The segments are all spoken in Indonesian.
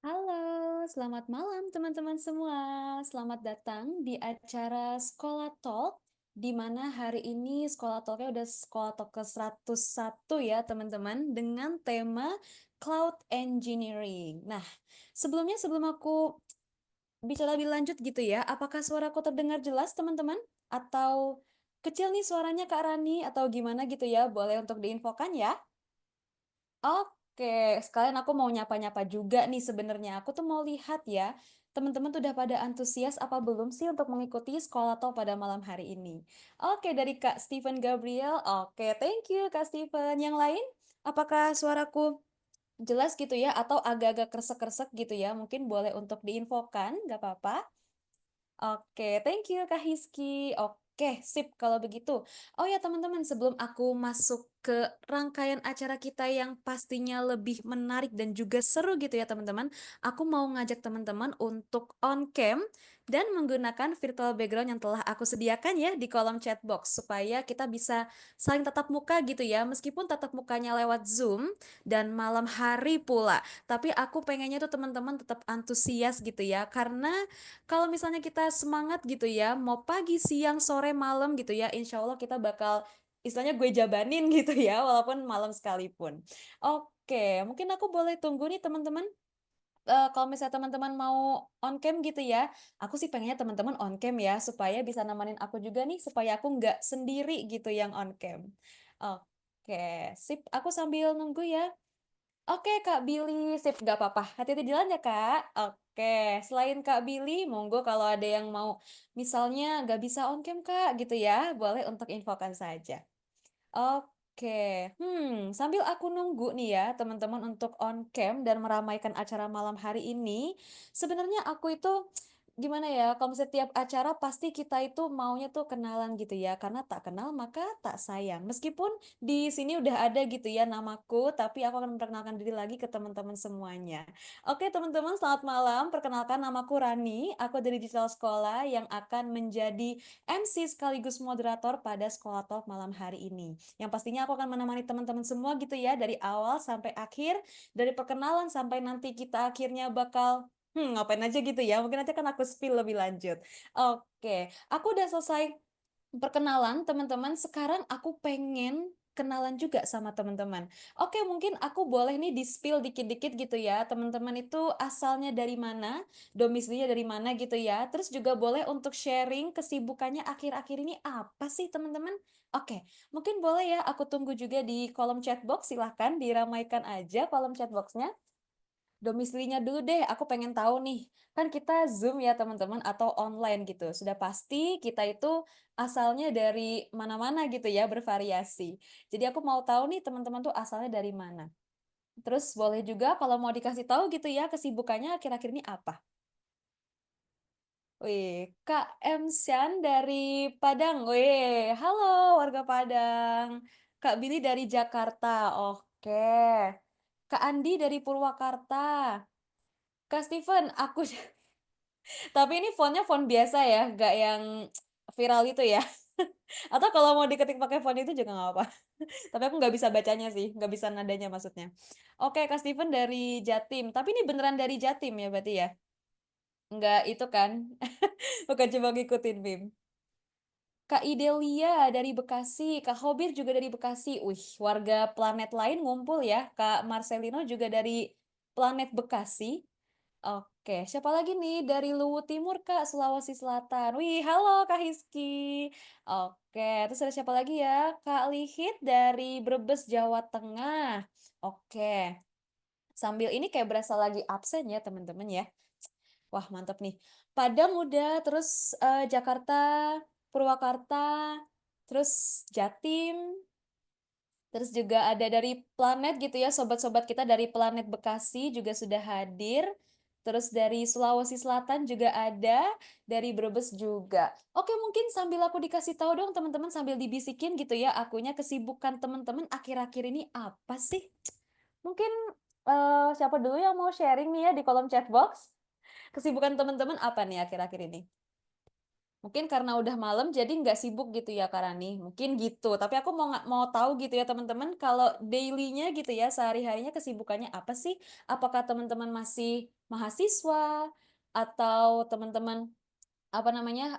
Halo, selamat malam teman-teman semua. Selamat datang di acara Sekolah Talk, di mana hari ini Sekolah Talknya udah Sekolah Talk ke 101 ya teman-teman, dengan tema Cloud Engineering. Nah, sebelum aku bicara lebih lanjut gitu ya, apakah suaraku terdengar jelas teman-teman? Atau kecil nih suaranya Kak Rani atau gimana gitu ya? Boleh untuk diinfokan ya? Oke, sekalian aku mau nyapa-nyapa juga nih sebenarnya. Aku tuh mau lihat ya, teman-teman tuh udah pada antusias apa belum sih untuk mengikuti sekolah talk pada malam hari ini? Oke, dari Kak Steven Gabriel. Oke, thank you Kak Steven. Yang lain, apakah suaraku jelas gitu ya atau agak-agak kresek-kresek gitu ya? Mungkin boleh untuk diinfokan, nggak apa-apa. Oke, thank you Kak Hiski. Oke, sip kalau begitu. Oh ya teman-teman, sebelum aku masuk ke rangkaian acara kita yang pastinya lebih menarik dan juga seru gitu ya teman-teman, aku mau ngajak teman-teman untuk on cam dan menggunakan virtual background yang telah aku sediakan ya di kolom chat box supaya kita bisa saling tatap muka gitu ya, meskipun tatap mukanya lewat Zoom dan malam hari pula. Tapi aku pengennya tuh teman-teman tetap antusias gitu ya, karena kalau misalnya kita semangat gitu ya, mau pagi, siang, sore, malam gitu ya, insya Allah kita bakal istilahnya gue jabanin gitu ya, walaupun malam sekalipun. Oke, mungkin aku boleh tunggu nih teman-teman. Kalau misalnya teman-teman mau on cam gitu ya, aku sih pengennya teman-teman on cam ya, supaya bisa nemenin aku juga nih, supaya aku nggak sendiri gitu yang on cam. Oke, sip. Aku sambil nunggu ya. Oke, Kak Billy, sip, nggak apa-apa. Hati-hati jalan ya, Kak. Oke, selain Kak Billy, monggo kalau ada yang mau, misalnya nggak bisa on cam, Kak, gitu ya, boleh untuk infokan saja. Oke, sambil aku nunggu nih ya, teman-teman untuk on cam dan meramaikan acara malam hari ini, sebenarnya aku itu gimana ya, kalau misalnya tiap acara pasti kita itu maunya tuh kenalan gitu ya, karena tak kenal maka tak sayang. Meskipun di sini udah ada gitu ya namaku, tapi aku akan memperkenalkan diri lagi ke teman-teman semuanya. Oke, teman-teman, selamat malam. Perkenalkan namaku Rani, aku dari Digital Sekolah yang akan menjadi MC sekaligus moderator pada Sekolah Talk malam hari ini. Yang pastinya aku akan menemani teman-teman semua gitu ya, dari awal sampai akhir, dari perkenalan sampai nanti kita akhirnya bakal ngapain aja gitu ya. Mungkin nanti akan aku spill lebih lanjut. Oke, aku udah selesai perkenalan teman-teman. Sekarang aku pengen kenalan juga sama teman-teman. Oke, mungkin aku boleh nih di-spill dikit-dikit gitu ya. Teman-teman itu asalnya dari mana, domisilinya dari mana gitu ya. Terus juga boleh untuk sharing kesibukannya akhir-akhir ini apa sih teman-teman? Oke, mungkin boleh ya aku tunggu juga di kolom chat box. Silahkan diramaikan aja kolom chat boxnya. Domisilinya dulu deh, aku pengen tahu nih. Kan kita Zoom ya teman-teman atau online gitu. Sudah pasti kita itu asalnya dari mana-mana gitu ya, bervariasi. Jadi aku mau tahu nih teman-teman tuh asalnya dari mana. Terus boleh juga kalau mau dikasih tahu gitu ya, kesibukannya akhir-akhir ini apa? Wih, Kak Emsian dari Padang. Wih, halo warga Padang. Kak Billy dari Jakarta. Oke. Kak Andi dari Purwakarta. Kak Steven, aku tapi ini fontnya font biasa ya, nggak yang viral itu ya. Atau kalau mau diketik pakai font itu juga nggak apa. Tapi aku nggak bisa bacanya sih, nggak bisa nadanya maksudnya. Oke, Kak Steven dari Jatim. Tapi ini beneran dari Jatim ya berarti ya? Nggak itu kan? Bukan cuma ngikutin meme. Kak Idelia dari Bekasi, Kak Hobir juga dari Bekasi. Wih, warga planet lain ngumpul ya. Kak Marcelino juga dari planet Bekasi. Oke, siapa lagi nih dari Luwu Timur, Kak, Sulawesi Selatan. Wih, halo Kak Hiski. Oke, terus ada siapa lagi ya? Kak Lihit dari Brebes, Jawa Tengah. Oke, sambil ini kayak berasa lagi absen ya teman-teman ya. Wah, mantap nih. Padang udah, terus Jakarta, Purwakarta, terus Jatim, terus juga ada dari planet gitu ya, sobat-sobat kita dari planet Bekasi juga sudah hadir. Terus dari Sulawesi Selatan juga ada, dari Brebes juga. Oke, mungkin sambil aku dikasih tahu dong teman-teman sambil dibisikin gitu ya, akunya kesibukan teman-teman akhir-akhir ini apa sih? Mungkin siapa dulu yang mau sharing nih ya di kolom chat box? Kesibukan teman-teman apa nih akhir-akhir ini? Mungkin karena udah malam jadi nggak sibuk gitu ya Kak Rani, mungkin gitu. Tapi aku mau tahu gitu ya teman-teman kalau daily-nya gitu ya, sehari-harinya kesibukannya apa sih? Apakah teman-teman masih mahasiswa atau teman-teman, apa namanya,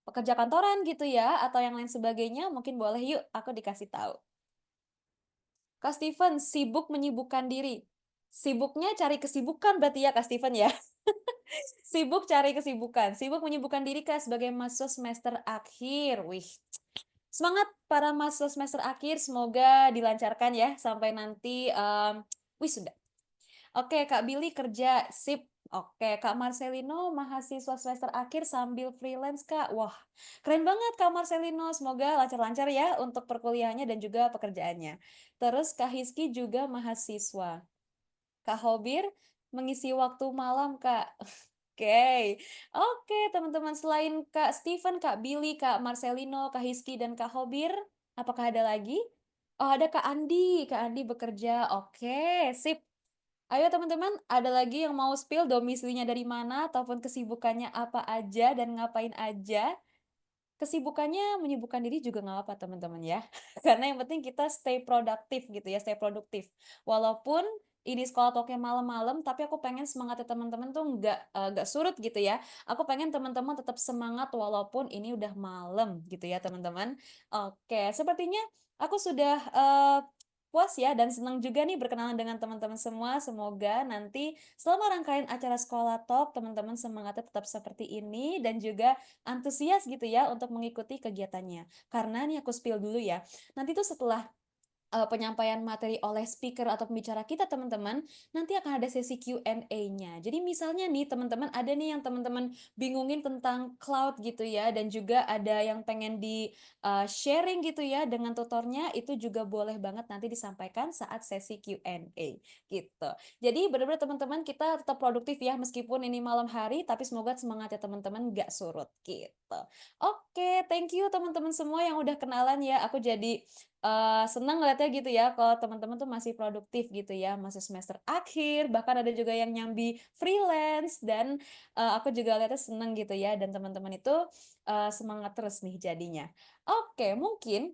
pekerja kantoran gitu ya atau yang lain sebagainya? Mungkin boleh yuk aku dikasih tahu. Kak Steven, sibuk menyibukkan diri. Sibuknya cari kesibukan berarti ya Kak Steven ya? Sibuk cari kesibukan, sibuk menyibukkan diri Kak sebagai mahasiswa semester akhir. Wih, semangat para mahasiswa semester akhir, semoga dilancarkan ya sampai nanti wisuda. Oke, Kak Billy kerja, sip. Oke, Kak Marcelino mahasiswa semester akhir sambil freelance, Kak. Wah, keren banget Kak Marcelino. Semoga lancar-lancar ya untuk perkuliahannya dan juga pekerjaannya. Terus Kak Hiski juga mahasiswa. Kak Hobir mengisi waktu malam, Kak. Oke, oke teman-teman selain Kak Steven, Kak Billy, Kak Marcelino, Kak Hiski, dan Kak Hobir, apakah ada lagi? Oh ada Kak Andi bekerja, oke sip. Ayo teman-teman, ada lagi yang mau spill domisilinya dari mana, ataupun kesibukannya apa aja dan ngapain aja? Kesibukannya menyibukkan diri juga nggak apa teman-teman ya. Karena yang penting kita stay produktif gitu ya, stay produktif. Walaupun ini sekolah talknya malam-malam, tapi aku pengen semangatnya teman-teman tuh nggak surut gitu ya. Aku pengen teman-teman tetap semangat walaupun ini udah malam gitu ya teman-teman. Oke, sepertinya aku sudah puas ya dan senang juga nih berkenalan dengan teman-teman semua. Semoga nanti selama rangkaian acara sekolah talk teman-teman semangatnya tetap seperti ini dan juga antusias gitu ya untuk mengikuti kegiatannya. Karena nih aku spill dulu ya, nanti tuh setelah penyampaian materi oleh speaker atau pembicara kita teman-teman, nanti akan ada sesi Q&A-nya. Jadi misalnya nih teman-teman ada nih yang teman-teman bingungin tentang cloud gitu ya dan juga ada yang pengen di sharing gitu ya dengan tutornya itu juga boleh banget nanti disampaikan saat sesi Q&A gitu. Jadi benar-benar teman-teman kita tetap produktif ya meskipun ini malam hari tapi semoga semangatnya teman-teman nggak surut gitu. Oke, thank you teman-teman semua yang udah kenalan ya. Aku jadi senang ngeliatnya gitu ya, kalau teman-teman tuh masih produktif gitu ya, masih semester akhir, bahkan ada juga yang nyambi freelance dan, aku juga lihatnya seneng gitu ya, dan teman-teman itu, semangat terus nih jadinya. Oke, mungkin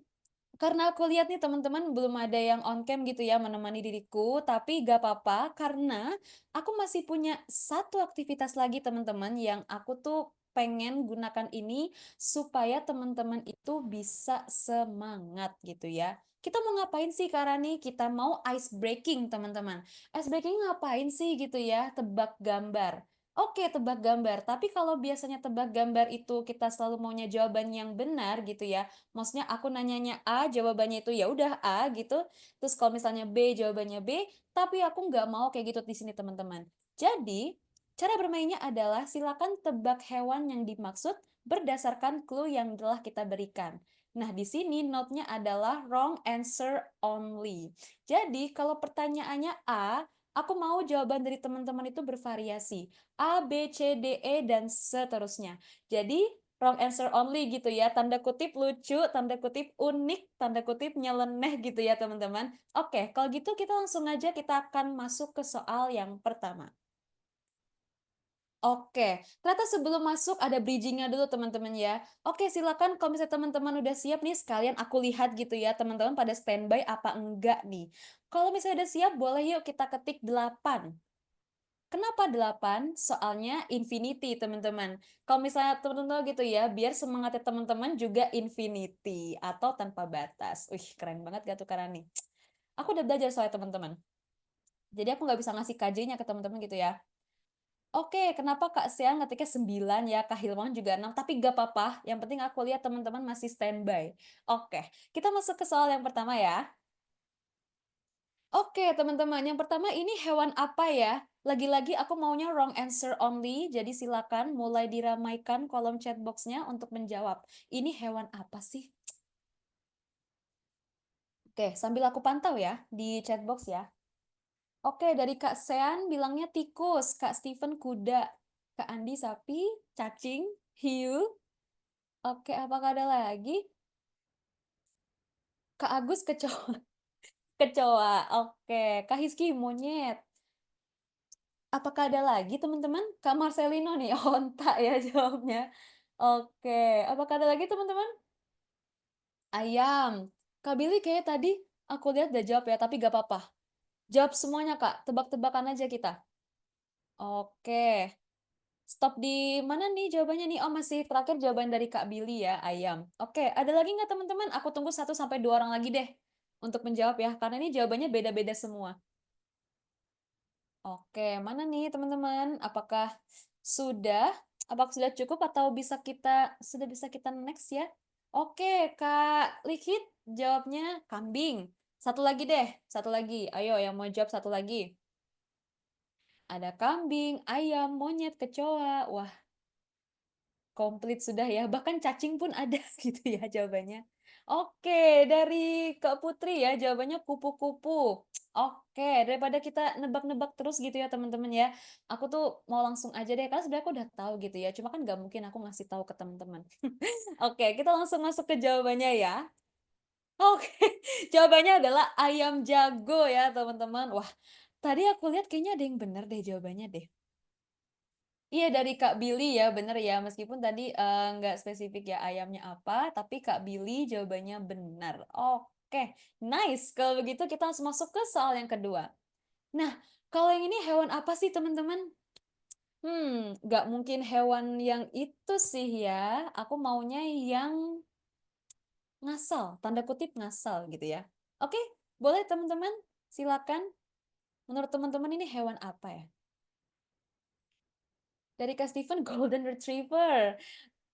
karena aku lihat nih teman-teman belum ada yang on cam gitu ya menemani diriku, tapi gak apa-apa karena aku masih punya satu aktivitas lagi teman-teman yang aku tuh pengen gunakan ini supaya teman-teman itu bisa semangat gitu ya. Kita mau ngapain sih Kak Rani? Kita mau ice breaking teman-teman. Ice breaking ngapain sih gitu ya? Tebak gambar. Oke, tebak gambar. Tapi kalau biasanya tebak gambar itu kita selalu maunya jawaban yang benar gitu ya. Maksudnya aku nanyanya A, jawabannya itu ya udah A gitu. Terus kalau misalnya B, jawabannya B, tapi aku nggak mau kayak gitu di sini teman-teman. Jadi, cara bermainnya adalah silakan tebak hewan yang dimaksud berdasarkan clue yang telah kita berikan. Nah, di sini note-nya adalah wrong answer only. Jadi, kalau pertanyaannya A, aku mau jawaban dari teman-teman itu bervariasi. A, B, C, D, E, dan seterusnya. Jadi, wrong answer only gitu ya, tanda kutip lucu, tanda kutip unik, tanda kutip nyeleneh gitu ya teman-teman. Oke, kalau gitu kita langsung aja kita akan masuk ke soal yang pertama. Oke, ternyata sebelum masuk ada bridgingnya dulu teman-teman ya. Oke, silakan kalau misalnya teman-teman udah siap nih, sekalian aku lihat gitu ya, teman-teman pada standby apa enggak nih. Kalau misalnya udah siap, boleh yuk kita ketik 8. Kenapa 8? Soalnya infinity, teman-teman. Kalau misalnya teman-teman tahu gitu ya, biar semangatnya teman-teman juga infinity atau tanpa batas. Wih, keren banget gak tuh Karani? Aku udah belajar soalnya teman-teman. Jadi aku nggak bisa ngasih KJ-nya ke teman-teman gitu ya. Oke, kenapa Kak Sean ngetiknya 9 ya, Kak Hilman juga 6, tapi gak apa-apa. Yang penting aku lihat teman-teman masih standby. Oke, kita masuk ke soal yang pertama ya. Oke, teman-teman, yang pertama ini hewan apa ya? Lagi-lagi aku maunya wrong answer only, jadi silakan mulai diramaikan kolom chat box-nya untuk menjawab. Ini hewan apa sih? Oke, sambil aku pantau ya di chat box ya. Oke, dari Kak Sean bilangnya tikus, Kak Steven kuda, Kak Andi sapi, cacing, hiu. Oke, apakah ada lagi? Kak Agus kecoa. Kecoa. Oke, Kak Hiski monyet. Apakah ada lagi teman-teman? Kak Marcelino nih, onta ya jawabnya. Oke, apakah ada lagi teman-teman? Ayam. Kak Billy kayaknya tadi aku lihat udah jawab ya, tapi gak apa-apa. Jawab semuanya Kak, tebak-tebakan aja kita. Oke, stop di mana nih jawabannya nih? Oh masih terakhir jawaban dari Kak Billy ya, ayam. Oke, ada lagi nggak teman-teman? Aku tunggu 1 sampai 2 orang lagi deh untuk menjawab ya, karena ini jawabannya beda-beda semua. Oke, mana nih teman-teman? Sudah? Apakah sudah cukup atau sudah bisa kita next ya? Oke, Kak Likit jawabnya kambing. Satu lagi deh, satu lagi. Ayo yang mau jawab satu lagi. Ada kambing, ayam, monyet, kecoa. Wah, komplit sudah ya. Bahkan cacing pun ada gitu ya jawabannya. Oke, dari Kak Putri ya jawabannya kupu-kupu. Oke, daripada kita nebak-nebak terus gitu ya teman-teman ya. Aku tuh mau langsung aja deh, karena sebenarnya aku udah tahu gitu ya. Cuma kan nggak mungkin aku ngasih tahu ke teman-teman. Oke, kita langsung masuk ke jawabannya ya. Oke, jawabannya adalah ayam jago ya teman-teman. Wah, tadi aku lihat kayaknya ada yang benar deh jawabannya deh. Iya dari Kak Billy ya, bener ya. Meskipun tadi nggak spesifik ya ayamnya apa, tapi Kak Billy jawabannya benar. Oke, nice. Kalau begitu kita langsung masuk ke soal yang kedua. Nah, kalau yang ini hewan apa sih teman-teman? Nggak mungkin hewan yang itu sih ya. Aku maunya yang ngasal, tanda kutip ngasal gitu ya. Oke, boleh teman-teman? Silakan. Menurut teman-teman ini hewan apa ya? Dari Kak Steven Golden Retriever.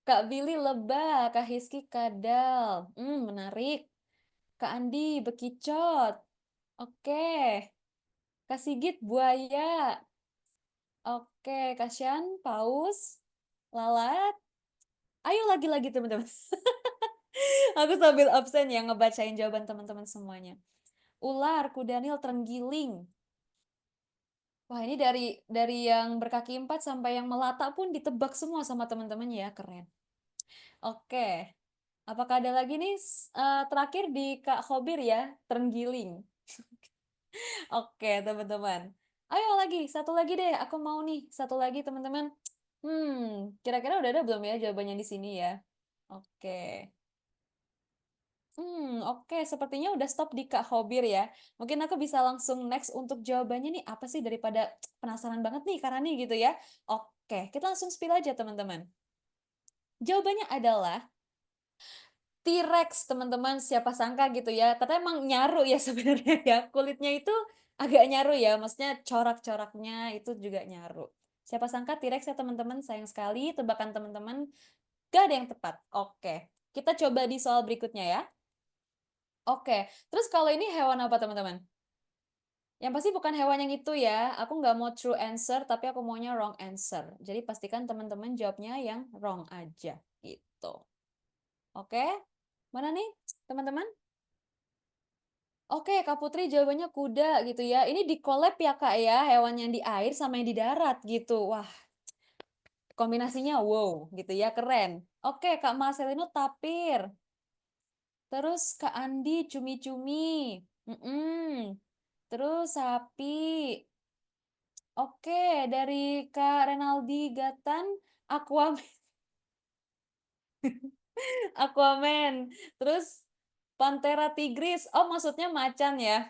Kak Billy lebah, Kak Hiski kadal. Menarik. Kak Andi bekicot. Oke. Kak Sigit buaya. Oke, Kak Syan paus. Lalat. Ayo lagi-lagi teman-teman. Aku sambil absen ya ngebacain jawaban teman-teman semuanya. Ular, kudanil, terenggiling. Wah, ini dari yang berkaki 4 sampai yang melata pun ditebak semua sama teman-teman ya, keren. Oke. Apakah ada lagi nih terakhir di Kak Khobir ya, terenggiling. Oke, teman-teman. Ayo lagi, satu lagi deh. Aku mau nih, satu lagi teman-teman. Kira-kira udah ada belum ya jawabannya di sini ya? Oke. Oke. Sepertinya udah stop di Kak Khobir ya. Mungkin aku bisa langsung next untuk jawabannya nih apa sih daripada penasaran banget nih karena nih gitu ya. Oke, kita langsung spill aja teman-teman. Jawabannya adalah T-Rex, teman-teman, siapa sangka gitu ya. Ternyata emang nyaru ya sebenarnya ya. Kulitnya itu agak nyaru ya, maksudnya corak-coraknya itu juga nyaru. Siapa sangka T-Rex ya teman-teman, sayang sekali tebakan teman-teman gak ada yang tepat. Oke, kita coba di soal berikutnya ya. Oke, terus kalau ini hewan apa teman-teman? Yang pasti bukan hewan yang itu ya. Aku nggak mau true answer, tapi aku maunya wrong answer. Jadi pastikan teman-teman jawabnya yang wrong aja gitu. Oke, mana nih teman-teman? Oke, Kak Putri jawabannya kuda gitu ya. Ini di collab ya Kak ya, hewan yang di air sama yang di darat gitu. Wah, kombinasinya wow gitu ya, keren. Oke, Kak Marcelino tapir. Terus Kak Andi cumi-cumi. Mm-mm. Terus sapi. Oke, dari Kak Renaldi Gatan, Aquaman. Aquaman. Terus Panthera tigris. Oh, maksudnya macan ya.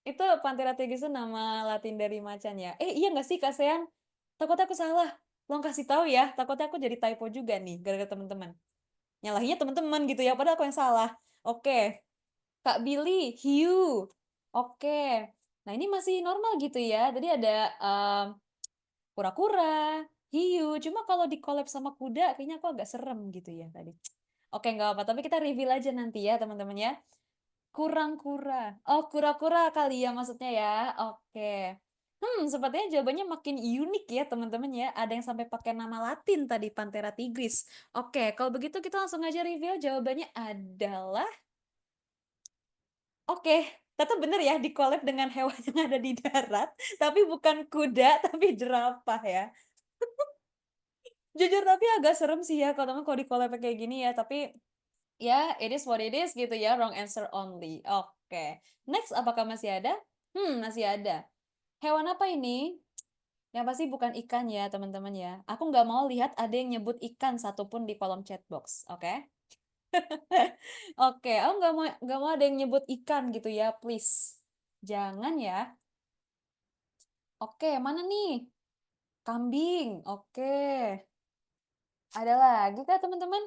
Itu Panthera tigris itu nama Latin dari macan ya. Iya nggak sih Kak Sean? Takutnya aku salah. Tolong kasih tahu ya. Takutnya aku jadi typo juga nih gara-gara teman-teman. Nyalahinnya teman-teman gitu ya, padahal aku yang salah. Oke. Kak Billy, hiu. Oke. Nah, ini masih normal gitu ya. Tadi ada kura-kura, hiu. Cuma kalau di collab sama kuda kayaknya aku agak serem gitu ya tadi. Oke, nggak apa, tapi kita reveal aja nanti ya, teman-teman ya. Kurang kura. Oh, kura-kura kali ya maksudnya ya. Oke. Sepertinya jawabannya makin unik ya teman-teman ya. Ada yang sampai pakai nama Latin tadi, Panthera tigris. Oke, kalau begitu kita langsung aja reveal jawabannya adalah oke. Tetap bener ya di collab dengan hewan yang ada di darat, tapi bukan kuda, tapi jerapah ya. Jujur tapi agak serem sih ya kalau teman kalau di collab kayak gini ya, tapi ya it is what it is gitu ya, wrong answer only. Oke. Next, apakah masih ada? Masih ada. Hewan apa ini? Yang pasti bukan ikan ya, teman-teman ya. Aku nggak mau lihat ada yang nyebut ikan satupun di kolom chat box, oke? Oke, aku nggak mau ada yang nyebut ikan gitu ya, please. Jangan ya. Oke, mana nih? Kambing. Oke. Ada lagi kah, teman-teman?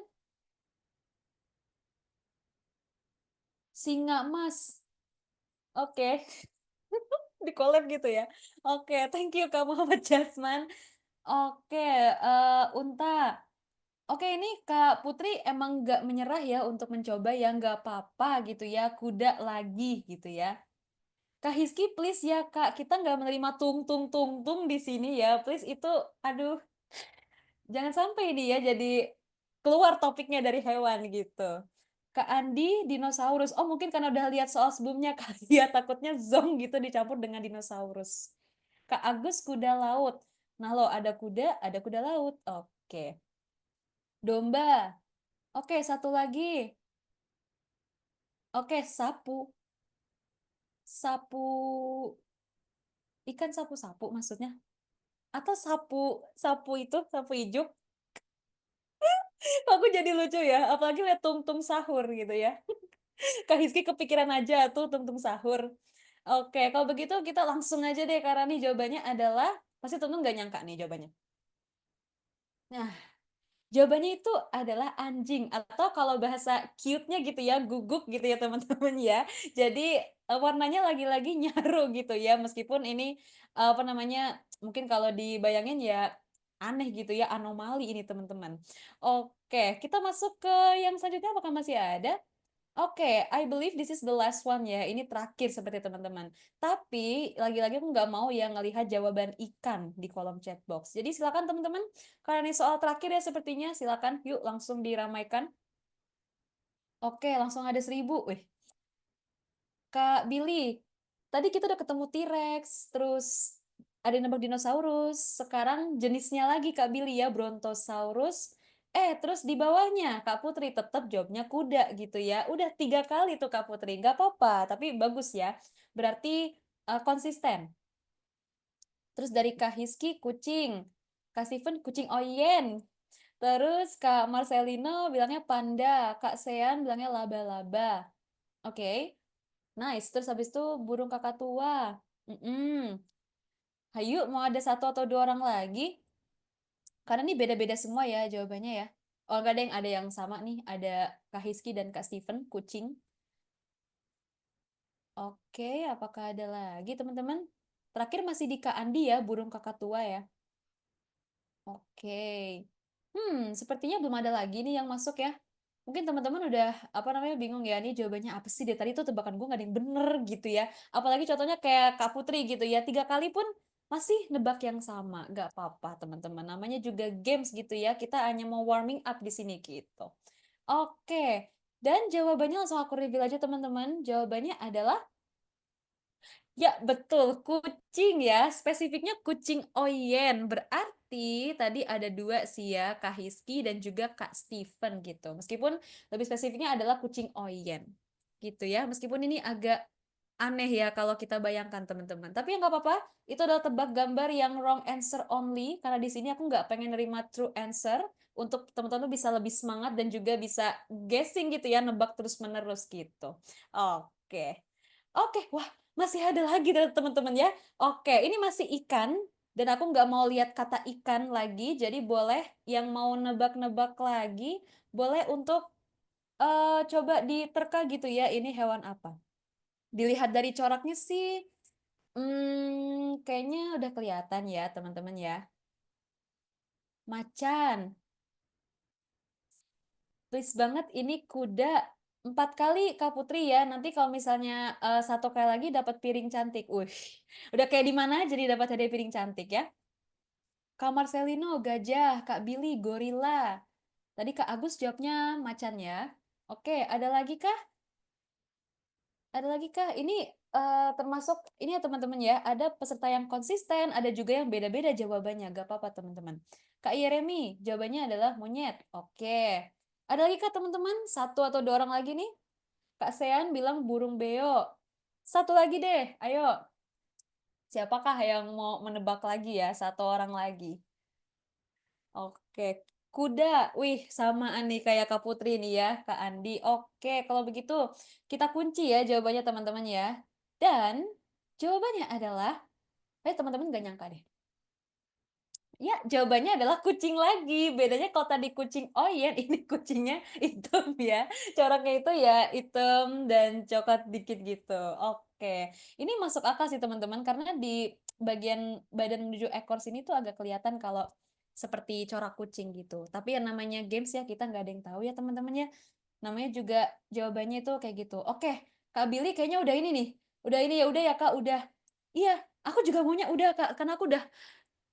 Singa emas. Oke. Di collab gitu ya. Oke, thank you Kak Muhammad Jasman. Oke, unta. Oke, ini Kak Putri emang nggak menyerah ya untuk mencoba ya, nggak apa-apa gitu ya, kuda lagi gitu ya. Kak Hizky please ya Kak, kita nggak menerima tung tung tung tung di sini ya, please itu, aduh, jangan sampai ini ya jadi keluar topiknya dari hewan gitu. Kak Andi, dinosaurus. Oh mungkin karena udah lihat soal sebelumnya kali ya, takutnya zong gitu dicampur dengan dinosaurus. Kak Agus, kuda laut. Nah lo ada kuda laut. Oke. Domba. Oke, satu lagi. Oke, sapu. Sapu, ikan sapu-sapu maksudnya. Atau sapu, sapu itu, sapu ijuk. Aku jadi lucu ya, apalagi lihat tung-tung sahur gitu ya. Kak Hizky kepikiran aja tuh tung-tung sahur. Oke, kalau begitu kita langsung aja deh, karena nih jawabannya adalah, pasti tung-tung nggak nyangka nih jawabannya. Nah, jawabannya itu adalah anjing, atau kalau bahasa cute-nya gitu ya, guguk gitu ya teman-teman ya. Jadi warnanya lagi-lagi nyaru gitu ya, meskipun ini apa namanya, mungkin kalau dibayangin ya aneh gitu ya, anomali ini teman-teman. Oke, kita masuk ke yang selanjutnya, apakah masih ada? Oke, I believe this is the last one ya. Ini terakhir seperti teman-teman. Tapi lagi-lagi aku nggak mau ya ngelihat jawaban ikan di kolom chat box. Jadi silakan teman-teman, karena ini soal terakhir ya sepertinya, silakan yuk langsung diramaikan. Oke, langsung ada 1000. Wih, Kak Billy, tadi kita udah ketemu T-Rex, terus ada yang nembak dinosaurus. Sekarang jenisnya lagi Kak Billy ya, Brontosaurus. Terus di bawahnya Kak Putri tetap jawabnya kuda gitu ya. Udah 3 kali tuh Kak Putri, nggak apa-apa, tapi bagus ya. Berarti konsisten. Terus dari Kak Hiski kucing, Kak Steven kucing oyen. Terus Kak Marcelino bilangnya panda, Kak Sean bilangnya laba-laba. Oke. Nice. Terus habis itu burung kakak tua. Mm-mm. Hayu, mau ada satu atau dua orang lagi? Karena ini beda-beda semua ya jawabannya ya. Oh, enggak ada yang sama nih. Ada Kak Hiski dan Kak Steven, kucing. Oke, apakah ada lagi teman-teman? Terakhir masih di Kak Andi ya, burung kakak tua ya. Oke. Sepertinya belum ada lagi nih yang masuk ya. Mungkin teman-teman udah apa namanya bingung ya, nih jawabannya apa sih deh, tadi tuh tebakan gue gak ada yang bener gitu ya. Apalagi contohnya kayak Kak Putri gitu ya, 3 kali pun masih nebak yang sama. Gak apa-apa teman-teman, namanya juga games gitu ya, kita hanya mau warming up di sini gitu. Oke, dan jawabannya langsung aku reveal aja teman-teman. Jawabannya adalah ya, betul. Kucing ya. Spesifiknya kucing Oyen. Berarti tadi ada 2 sih ya, Kak Hiski dan juga Kak Steven gitu. Meskipun lebih spesifiknya adalah kucing Oyen. Gitu ya. Meskipun ini agak aneh ya kalau kita bayangkan teman-teman. Tapi ya nggak apa-apa. Itu adalah tebak gambar yang wrong answer only. Karena di sini aku nggak pengen nerima true answer. Untuk teman-teman bisa lebih semangat dan juga bisa guessing gitu ya. Nebak terus-menerus gitu. Oke. Oke, wah masih ada lagi teman-teman ya. Oke, ini masih ikan dan aku nggak mau lihat kata ikan lagi. Jadi boleh yang mau nebak-nebak lagi, boleh untuk coba diterka gitu ya. Ini hewan apa? Dilihat dari coraknya sih, kayaknya udah kelihatan ya teman-teman ya. Macan. Please banget ini kuda. 4 kali Kak Putri ya. Nanti kalau misalnya 1 kali lagi dapat piring cantik. Udah kayak di mana jadi dapat hadiah piring cantik ya. Kak Marcelino gajah, Kak Billy gorila. Tadi Kak Agus jawabnya macan ya. Oke, ada lagi kah? Ada lagi kah? Ini termasuk ini ya teman-teman ya. Ada peserta yang konsisten, ada juga yang beda-beda jawabannya. Gak apa-apa teman-teman. Kak Yeremi, jawabannya adalah monyet. Oke. Ada lagi kah teman-teman? 1 atau 2 orang lagi nih. Kak Sean bilang burung beo. Satu lagi deh, ayo. Siapakah yang mau menebak lagi ya? Satu orang lagi. Oke, kuda. Wih, samaan nih kayak Kak Putri nih ya, Kak Andi. Oke, kalau begitu kita kunci ya jawabannya teman-teman ya. Dan jawabannya adalah, teman-teman gak nyangka deh. Ya, jawabannya adalah kucing lagi. Bedanya kalau tadi kucing oyen, ini kucingnya hitam ya. Coraknya itu ya hitam dan coklat dikit gitu. Oke. Ini masuk akal sih teman-teman karena di bagian badan menuju ekor sini tuh agak kelihatan kalau seperti corak kucing gitu. Tapi yang namanya games ya kita nggak ada yang tahu ya teman-teman ya. Namanya juga jawabannya itu kayak gitu. Oke, Kak Billy kayaknya udah ini nih. Udah ini ya udah ya Kak, udah. Iya, aku juga maunya udah Kak, karena aku udah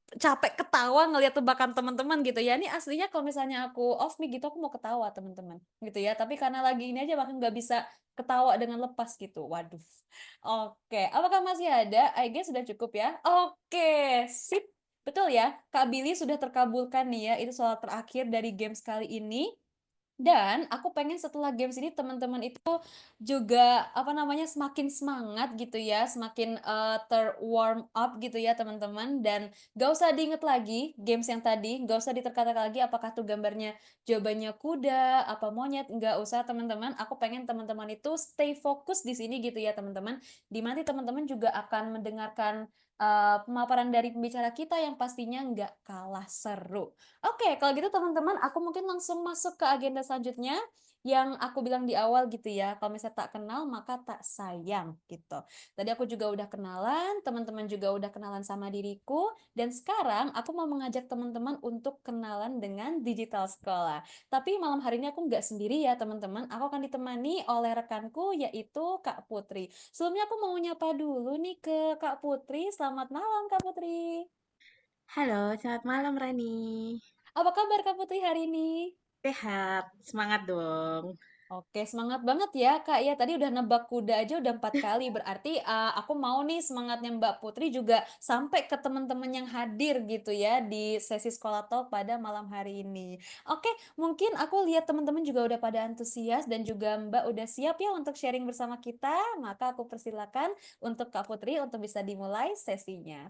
capek ketawa ngelihat tebakan teman-teman gitu ya. Ini aslinya kalau misalnya aku off mic gitu aku mau ketawa teman-teman gitu ya. Tapi karena lagi ini aja bahkan nggak bisa ketawa dengan lepas gitu. Waduh. Oke, apakah masih ada? I guess sudah cukup ya. Oke, sip. Betul ya, Kak Billy sudah terkabulkan nih ya. Itu soal terakhir dari games kali ini. Dan aku pengen setelah games ini teman-teman itu juga apa namanya semakin semangat gitu ya, semakin terwarm up gitu ya teman-teman. Dan gak usah diinget lagi games yang tadi, gak usah diterkata lagi apakah tuh gambarnya jawabannya kuda, apa monyet, nggak usah teman-teman. Aku pengen teman-teman itu stay fokus di sini gitu ya teman-teman. Di mana teman-teman juga akan mendengarkan pemaparan dari pembicara kita yang pastinya nggak kalah seru. Oke, kalau gitu teman-teman, aku mungkin langsung masuk ke agenda selanjutnya yang aku bilang di awal gitu ya. Kalau misalnya tak kenal, maka tak sayang gitu. Tadi aku juga udah kenalan, teman-teman juga udah kenalan sama diriku, dan sekarang aku mau mengajak teman-teman untuk kenalan dengan digital sekolah. Tapi malam hari ini aku nggak sendiri ya teman-teman, aku akan ditemani oleh rekanku yaitu Kak Putri. Sebelumnya aku mau nyapa dulu nih ke Kak Putri. Selamat malam Kak Putri. Halo, selamat malam Rani. Apa kabar Kak Putri hari ini? Sehat, semangat dong. Oke, semangat banget ya Kak. Ya, tadi udah nebak kuda aja udah 4 kali. Berarti aku mau nih semangatnya Mbak Putri juga sampai ke teman-teman yang hadir gitu ya di sesi sekolah talk pada malam hari ini. Oke, mungkin aku lihat teman-teman juga udah pada antusias dan juga Mbak udah siap ya untuk sharing bersama kita. Maka aku persilakan untuk Kak Putri untuk bisa dimulai sesinya.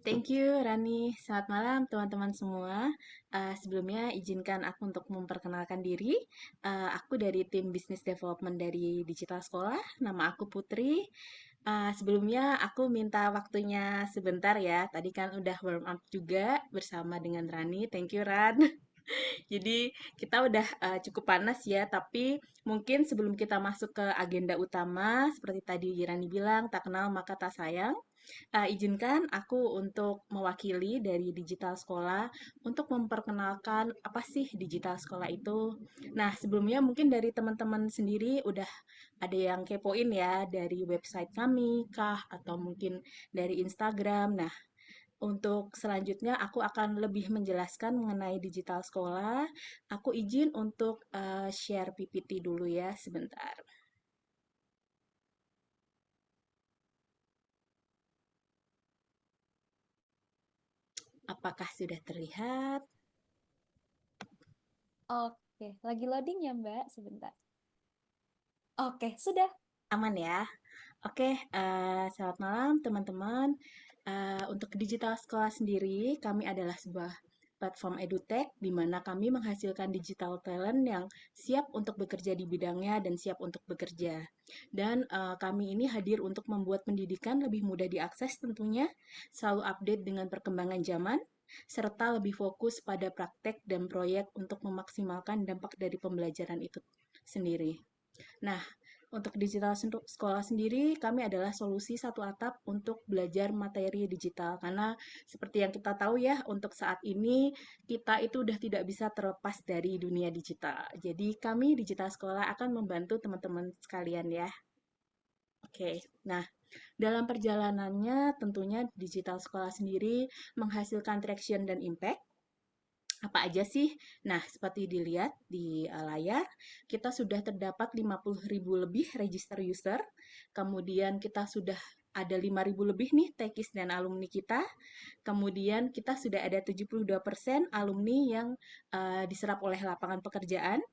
Thank you Rani. Selamat malam teman-teman semua. Sebelumnya izinkan aku untuk memperkenalkan diri. Aku dari tim Business Development dari Digital Sekolah. Nama aku Putri. Sebelumnya aku minta waktunya sebentar ya. Tadi kan udah warm up juga bersama dengan Rani. Thank you Ran. Jadi kita udah cukup panas ya, tapi mungkin sebelum kita masuk ke agenda utama, seperti tadi Rani bilang, tak kenal maka tak sayang. Izinkan aku untuk mewakili dari Digital Sekolah untuk memperkenalkan apa sih Digital Sekolah itu. Nah, sebelumnya mungkin dari teman-teman sendiri udah ada yang kepoin ya dari website kami kah atau mungkin dari Instagram. Nah, untuk selanjutnya aku akan lebih menjelaskan mengenai Digital Sekolah. Aku izin untuk share PPT dulu ya sebentar. Apakah sudah terlihat? Oke, lagi loading ya Mbak, sebentar. Oke, sudah. Aman ya? Oke, selamat malam teman-teman. Untuk Digital Sekolah sendiri, kami adalah sebuah platform edutech di mana kami menghasilkan digital talent yang siap untuk bekerja di bidangnya dan siap untuk bekerja. Dan kami ini hadir untuk membuat pendidikan lebih mudah diakses tentunya, selalu update dengan perkembangan zaman, serta lebih fokus pada praktek dan proyek untuk memaksimalkan dampak dari pembelajaran itu sendiri. Nah, untuk digital sekolah sendiri, kami adalah solusi satu atap untuk belajar materi digital. Karena seperti yang kita tahu ya, untuk saat ini kita itu udah tidak bisa terlepas dari dunia digital. Jadi kami digital sekolah akan membantu teman-teman sekalian ya. Oke, nah dalam perjalanannya tentunya digital sekolah sendiri menghasilkan traction dan impact. Apa aja sih? Nah, seperti dilihat di layar, kita sudah terdapat 50.000 lebih register user. Kemudian kita sudah ada 5.000 lebih nih tekis dan alumni kita. Kemudian kita sudah ada 72% alumni yang diserap oleh lapangan pekerjaan.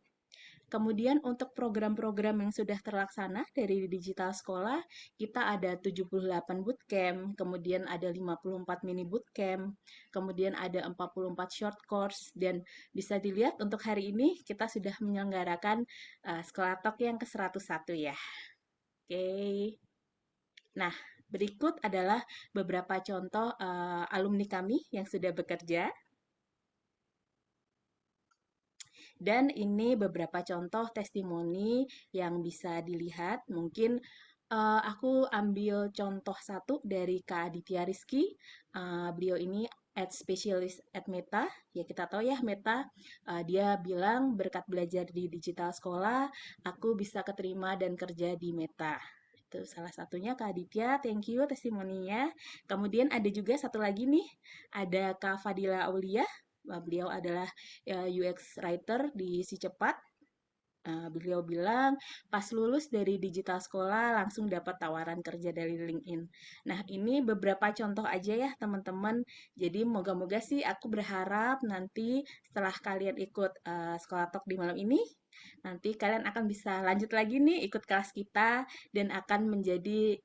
Kemudian untuk program-program yang sudah terlaksana dari digital sekolah, kita ada 78 bootcamp, kemudian ada 54 mini bootcamp, kemudian ada 44 short course, dan bisa dilihat untuk hari ini kita sudah menyelenggarakan Sekolah Talk yang ke-101 ya. Oke. Nah, berikut adalah beberapa contoh alumni kami yang sudah bekerja. Dan ini beberapa contoh testimoni yang bisa dilihat. Mungkin aku ambil contoh satu dari Kak Aditya Rizky. Beliau ini ad specialist at Meta. Ya kita tahu ya Meta. Dia bilang berkat belajar di digital sekolah, aku bisa keterima dan kerja di Meta. Itu salah satunya Kak Aditya, thank you testimoninya. Kemudian ada juga satu lagi nih, ada Kak Fadila Aulia. Beliau adalah UX writer di Si Cepat. Beliau bilang pas lulus dari digital sekolah langsung dapat tawaran kerja dari LinkedIn. Nah, ini beberapa contoh aja ya teman-teman. Jadi moga-moga sih aku berharap nanti setelah kalian ikut sekolah talk di malam ini, nanti kalian akan bisa lanjut lagi nih ikut kelas kita dan akan menjadi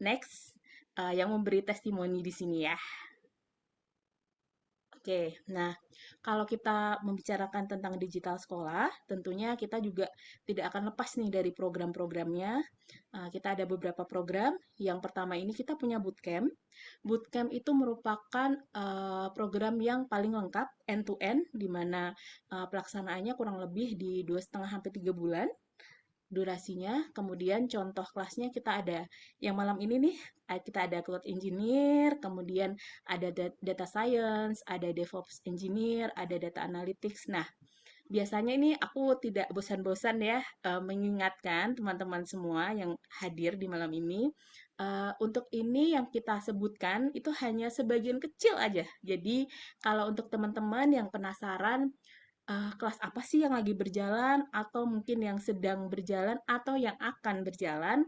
next yang memberi testimoni di sini ya. Oke, nah kalau kita membicarakan tentang digital sekolah, tentunya kita juga tidak akan lepas nih dari program-programnya. Kita ada beberapa program. Yang pertama ini kita punya bootcamp. Bootcamp itu merupakan program yang paling lengkap end-to-end, di mana pelaksanaannya kurang lebih di 2,5 sampai 3 bulan durasinya. Kemudian contoh kelasnya kita ada yang malam ini nih, kita ada cloud engineer, kemudian ada data science, ada DevOps engineer, ada data analytics. Nah, biasanya ini aku tidak bosan-bosan ya mengingatkan teman-teman semua yang hadir di malam ini. Untuk ini yang kita sebutkan itu hanya sebagian kecil aja. Jadi kalau untuk teman-teman yang penasaran kelas apa sih yang lagi berjalan atau mungkin yang sedang berjalan atau yang akan berjalan,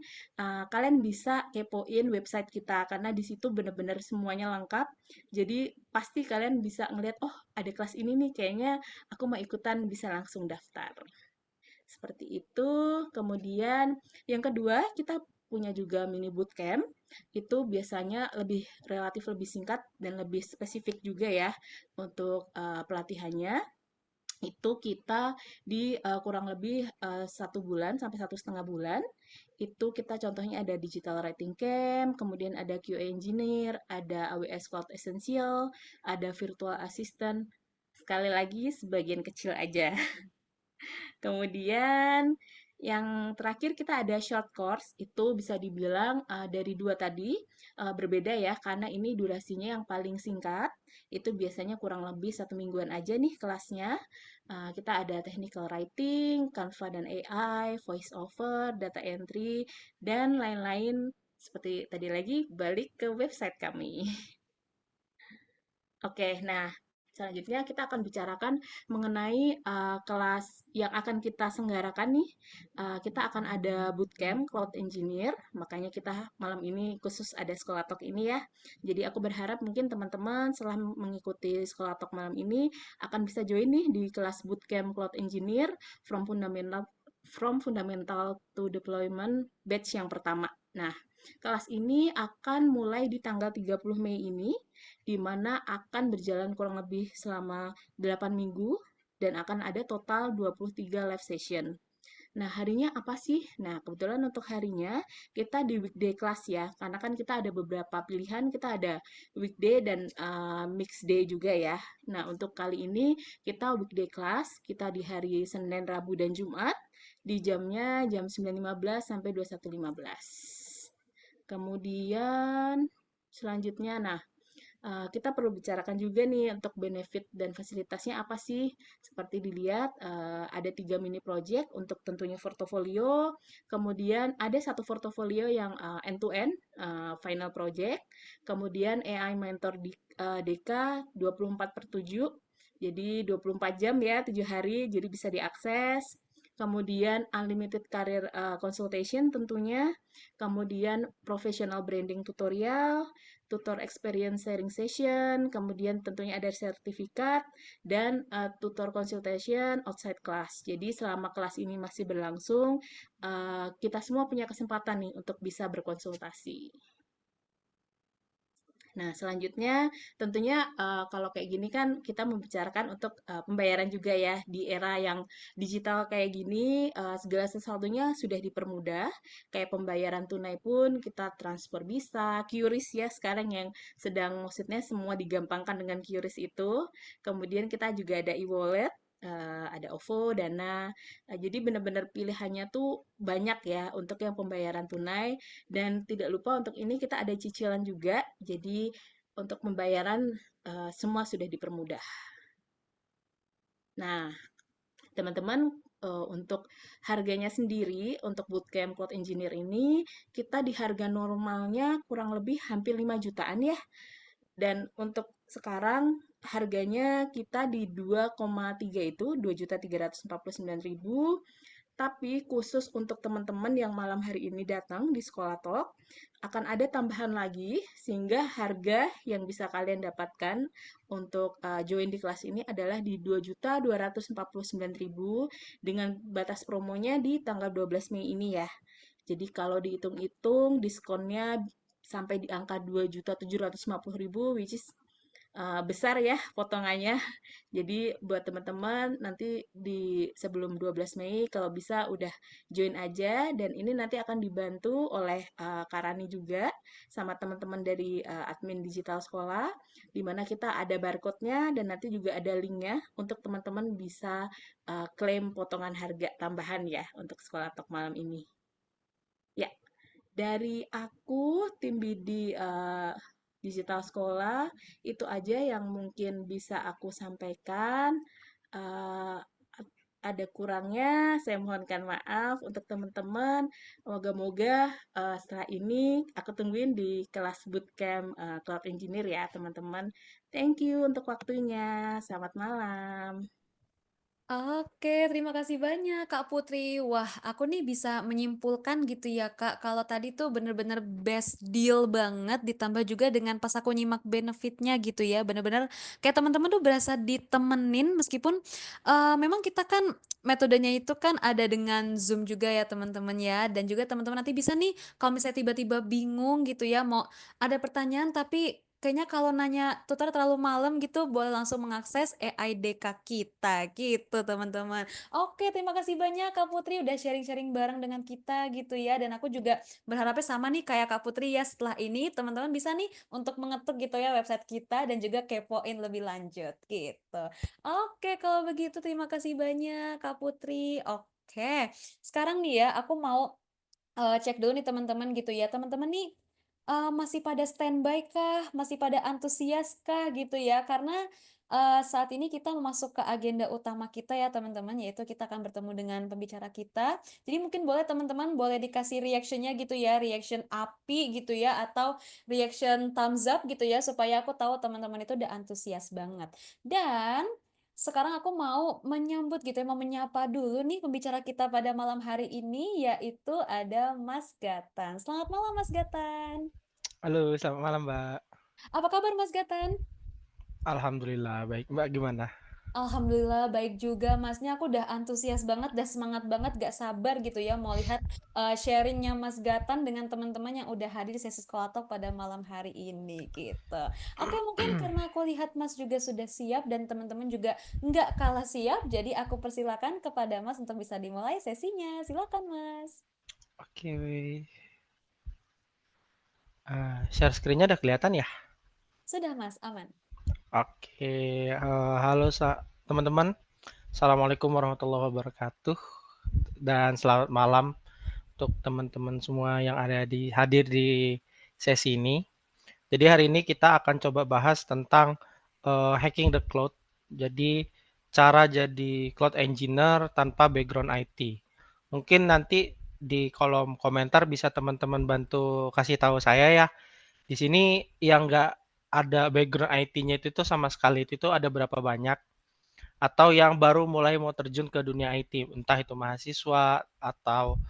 kalian bisa kepoin website kita karena di situ benar-benar semuanya lengkap. Jadi pasti kalian bisa ngeliat, oh ada kelas ini nih, kayaknya aku mau ikutan, bisa langsung daftar. Seperti itu. Kemudian yang kedua, kita punya juga mini bootcamp. Itu biasanya relatif lebih singkat dan lebih spesifik juga ya untuk pelatihannya. Itu kita di kurang lebih 1 bulan sampai 1,5 bulan. Itu kita contohnya ada digital writing camp, kemudian ada QA engineer, ada AWS Cloud Essential, ada virtual assistant. Sekali lagi sebagian kecil aja. Kemudian yang terakhir kita ada short course, itu bisa dibilang dari dua tadi berbeda ya, karena ini durasinya yang paling singkat, itu biasanya kurang lebih 1 mingguan aja nih kelasnya. Kita ada technical writing, Canva dan AI, voice over, data entry, dan lain-lain. Seperti tadi lagi, balik ke website kami. Oke, nah selanjutnya kita akan bicarakan mengenai kelas yang akan kita selenggarakan nih. Kita akan ada bootcamp Cloud Engineer, makanya kita malam ini khusus ada Sekolah Talk ini ya. Jadi aku berharap mungkin teman-teman setelah mengikuti Sekolah Talk malam ini akan bisa join nih di kelas bootcamp Cloud Engineer from fundamental to deployment batch yang pertama. Nah, kelas ini akan mulai di tanggal 30 Mei ini, di mana akan berjalan kurang lebih selama 8 minggu, dan akan ada total 23 live session. Nah, harinya apa sih? Nah, kebetulan untuk harinya kita di weekday class ya, karena kan kita ada beberapa pilihan, kita ada weekday dan mixed day juga ya. Nah, untuk kali ini kita weekday class, kita di hari Senin, Rabu, dan Jumat, di jamnya jam 9.15 sampai 21.15. Kemudian selanjutnya, nah kita perlu bicarakan juga nih untuk benefit dan fasilitasnya apa sih. Seperti dilihat, ada 3 mini project untuk tentunya portofolio, kemudian ada satu portofolio yang end-to-end, final project, kemudian AI Mentor di DK 24/7, jadi 24 jam ya, 7 hari, jadi bisa diakses. kemudian unlimited career consultation tentunya, kemudian professional branding tutorial, tutor experience sharing session, kemudian tentunya ada sertifikat, dan tutor consultation outside class. Jadi selama kelas ini masih berlangsung, kita semua punya kesempatan nih untuk bisa berkonsultasi. Nah, selanjutnya tentunya kalau kayak gini kan kita membicarakan untuk pembayaran juga ya. Di era yang digital kayak gini, segala sesuatunya sudah dipermudah. Kayak pembayaran tunai pun kita transfer bisa. QRIS ya sekarang yang sedang maksudnya semua digampangkan dengan QRIS itu. Kemudian kita juga ada e-wallet, ada OVO, Dana. Jadi benar-benar pilihannya tuh banyak ya untuk yang pembayaran tunai. Dan tidak lupa untuk ini kita ada cicilan juga. Jadi untuk pembayaran semua sudah dipermudah. Nah, teman-teman, untuk harganya sendiri untuk bootcamp Cloud Engineer ini kita di harga normalnya kurang lebih hampir 5 jutaan ya. Dan untuk sekarang harganya kita di 2,3 itu 2.349.000. Tapi khusus untuk teman-teman yang malam hari ini datang di Sekolah Talk, akan ada tambahan lagi, sehingga harga yang bisa kalian dapatkan untuk join di kelas ini adalah di 2.249.000 dengan batas promonya di tanggal 12 Mei ini ya. Jadi kalau dihitung-hitung diskonnya sampai di angka 2.750.000, which is besar ya potongannya. Jadi buat teman-teman nanti di sebelum 12 Mei kalau bisa udah join aja, dan ini nanti akan dibantu oleh Kak Rani juga sama teman-teman dari admin digital sekolah, di mana kita ada barcode-nya dan nanti juga ada linknya untuk teman-teman bisa klaim potongan harga tambahan ya untuk sekolah talk malam ini. Ya, dari aku, tim BD Digital Sekolah, itu aja yang mungkin bisa aku sampaikan. Eh, ada kurangnya, saya mohonkan maaf untuk teman-teman. Moga-moga setelah ini aku tungguin di kelas bootcamp Cloud Engineer ya, teman-teman. Thank you untuk waktunya. Selamat malam. Oke, terima kasih banyak Kak Putri. Wah, aku nih bisa menyimpulkan gitu ya Kak, kalau tadi tuh bener-bener best deal banget, ditambah juga dengan pas aku nyimak benefitnya gitu ya, bener-bener kayak teman-teman tuh berasa ditemenin meskipun memang kita kan metodenya itu kan ada dengan Zoom juga ya teman-teman ya, dan juga teman-teman nanti bisa nih kalau misalnya tiba-tiba bingung gitu ya, mau ada pertanyaan tapi kayaknya kalau nanya tutor terlalu malam gitu, boleh langsung mengakses EIDK kita gitu teman-teman. Oke, terima kasih banyak Kak Putri udah sharing-sharing bareng dengan kita gitu ya. Dan aku juga berharapnya sama nih kayak Kak Putri ya, setelah ini teman-teman bisa nih untuk mengetuk gitu ya website kita dan juga kepoin lebih lanjut gitu. Oke, kalau begitu terima kasih banyak Kak Putri. Oke, sekarang nih ya aku mau cek dulu nih teman-teman gitu ya. Teman-teman nih masih pada standby kah? Masih pada antusias kah gitu ya? Karena saat ini kita masuk ke agenda utama kita ya teman-teman, yaitu kita akan bertemu dengan pembicara kita. Jadi mungkin boleh teman-teman boleh dikasih reactionnya gitu ya, reaction api gitu ya, atau reaction thumbs up gitu ya, supaya aku tahu teman-teman itu udah antusias banget. Dan sekarang aku mau menyambut gitu ya, mau menyapa dulu nih pembicara kita pada malam hari ini, yaitu ada Mas Gatan. Selamat malam Mas Gatan. Halo, selamat malam, Mbak. Apa kabar Mas Gatan? Alhamdulillah baik. Mbak gimana? Alhamdulillah baik juga Masnya, aku udah antusias banget, udah semangat banget, gak sabar gitu ya mau lihat sharingnya Mas Gatan dengan teman-teman yang udah hadir di sesi Sekolah Talk pada malam hari ini gitu. Oke, mungkin karena aku lihat Mas juga sudah siap dan teman-teman juga nggak kalah siap, jadi aku persilakan kepada Mas untuk bisa dimulai sesinya. Silakan Mas. Oke, share screen-nya udah kelihatan ya? Sudah Mas, aman. Oke, halo teman-teman. Assalamualaikum warahmatullahi wabarakatuh. Dan selamat malam untuk teman-teman semua yang hadir di sesi ini. Jadi hari ini kita akan coba bahas tentang hacking the cloud. Jadi cara jadi cloud engineer tanpa background IT. Mungkin nanti di kolom komentar bisa teman-teman bantu kasih tahu saya ya. Di sini yang nggak ada background IT-nya itu tuh sama sekali itu tuh ada berapa banyak. atau yang baru mulai mau terjun ke dunia IT, entah itu mahasiswa atau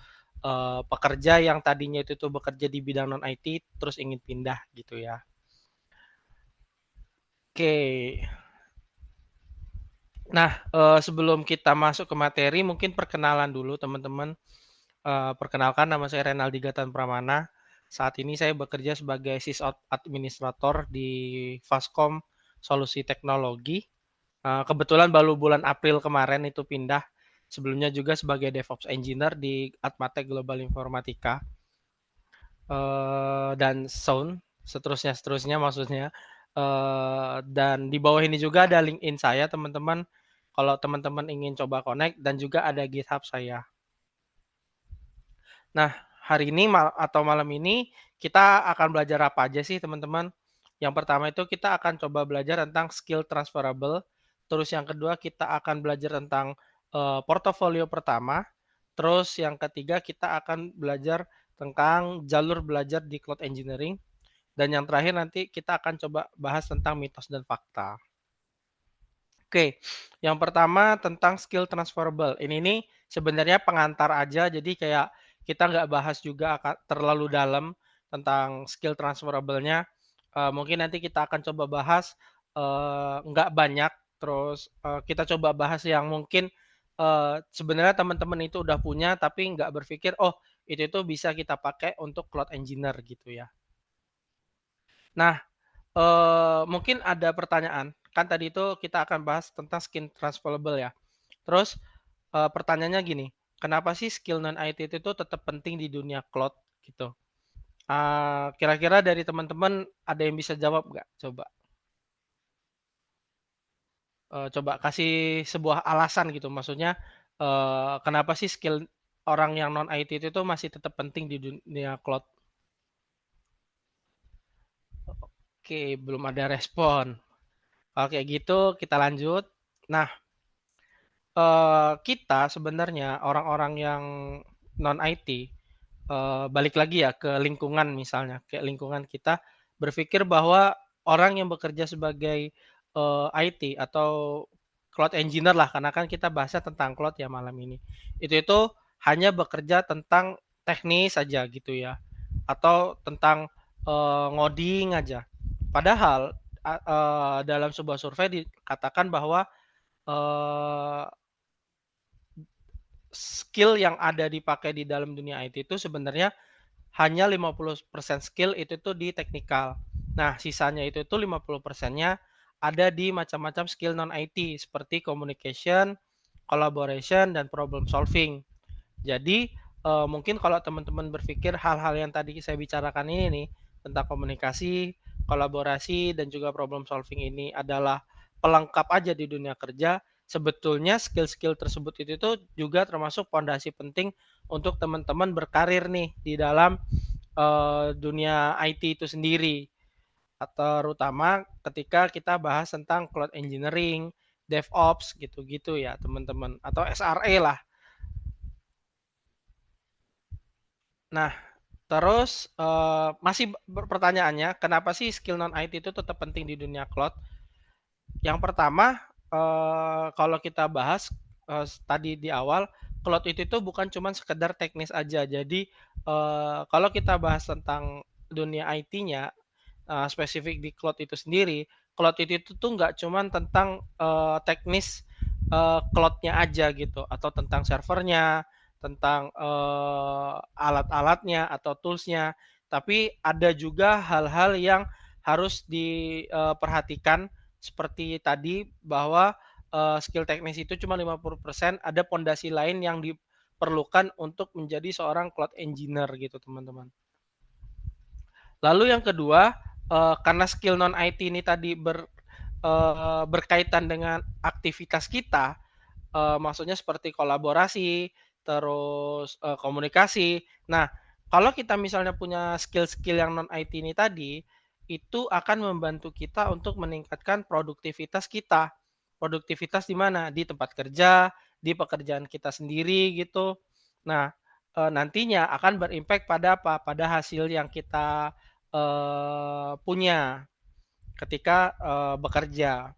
pekerja yang tadinya itu tuh bekerja di bidang non IT terus ingin pindah gitu ya. Oke. Nah, sebelum kita masuk ke materi mungkin perkenalan dulu teman-teman. Perkenalkan nama saya Renaldi Gatan Pramana. Saat ini saya bekerja sebagai Sysadministrator di Fastcom Solusi Teknologi. Kebetulan baru bulan April kemarin itu pindah. Sebelumnya juga sebagai DevOps Engineer di Atmatek Global Informatika. Dan Sound, seterusnya maksudnya. Dan di bawah ini juga ada LinkedIn saya teman-teman. Kalau teman-teman ingin coba connect dan juga ada GitHub saya. Nah, hari ini atau malam ini kita akan belajar apa aja sih teman-teman? Yang pertama itu kita akan coba belajar tentang skill transferable. Terus yang kedua kita akan belajar tentang portofolio pertama. Terus yang ketiga kita akan belajar tentang jalur belajar di cloud engineering. Dan yang terakhir nanti kita akan coba bahas tentang mitos dan fakta. Oke, yang pertama tentang skill transferable. Ini nih sebenarnya pengantar aja, jadi kayak kita nggak bahas juga terlalu dalam tentang skill transferable-nya. Mungkin nanti kita akan coba bahas nggak banyak, terus kita coba bahas yang mungkin sebenarnya teman-teman itu udah punya, tapi nggak berpikir, oh itu bisa bisa kita pakai untuk cloud engineer gitu ya. Nah, mungkin ada pertanyaan. Kan tadi itu kita akan bahas tentang skill transferable ya. Terus pertanyaannya gini, kenapa sih skill non IT itu tetap penting di dunia cloud gitu? Kira-kira dari teman-teman ada yang bisa jawab nggak? Coba kasih sebuah alasan gitu. Maksudnya kenapa sih skill orang yang non IT itu masih tetap penting di dunia cloud? Oke, belum ada respon. Oke, gitu kita lanjut. Nah, kita sebenarnya orang-orang yang non IT, balik lagi ya ke lingkungan misalnya, kayak lingkungan kita berpikir bahwa orang yang bekerja sebagai, IT atau cloud engineer lah, karena kan kita bahasnya tentang cloud ya malam ini. Itu hanya bekerja tentang teknis saja gitu ya, atau tentang, ngoding aja. Padahal, dalam sebuah survei dikatakan bahwa, eee skill yang ada dipakai di dalam dunia IT itu sebenarnya hanya 50% skill itu tuh di teknikal. Nah, sisanya itu 50%-nya ada di macam-macam skill non IT seperti communication, collaboration, dan problem solving. Jadi, mungkin kalau teman-teman berpikir hal-hal yang tadi saya bicarakan ini nih, tentang komunikasi, kolaborasi, dan juga problem solving ini adalah pelengkap aja di dunia kerja, sebetulnya skill-skill tersebut itu tuh juga termasuk pondasi penting untuk teman-teman berkarir nih di dalam dunia IT itu sendiri. Terutama ketika kita bahas tentang cloud engineering, DevOps gitu-gitu ya teman-teman, atau SRE lah. Nah, terus masih pertanyaannya, kenapa sih skill non IT itu tetap penting di dunia cloud? Yang pertama, kalau kita bahas tadi di awal, cloud itu bukan cuma sekedar teknis aja. Jadi kalau kita bahas tentang dunia IT-nya, spesifik di cloud itu sendiri, cloud itu tuh nggak cuma tentang teknis cloud-nya aja gitu, atau tentang servernya, tentang alat-alatnya atau tools-nya, tapi ada juga hal-hal yang harus diperhatikan seperti tadi bahwa skill teknis itu cuma 50%, ada pondasi lain yang diperlukan untuk menjadi seorang cloud engineer gitu teman-teman. Lalu yang kedua, karena skill non IT ini tadi berkaitan dengan aktivitas kita, maksudnya seperti kolaborasi, terus komunikasi. Nah, kalau kita misalnya punya skill-skill yang non IT ini tadi, itu akan membantu kita untuk meningkatkan produktivitas kita. Produktivitas di mana? Di tempat kerja, di pekerjaan kita sendiri gitu. Nah, nantinya akan berimpact pada apa? Pada hasil yang kita punya ketika bekerja.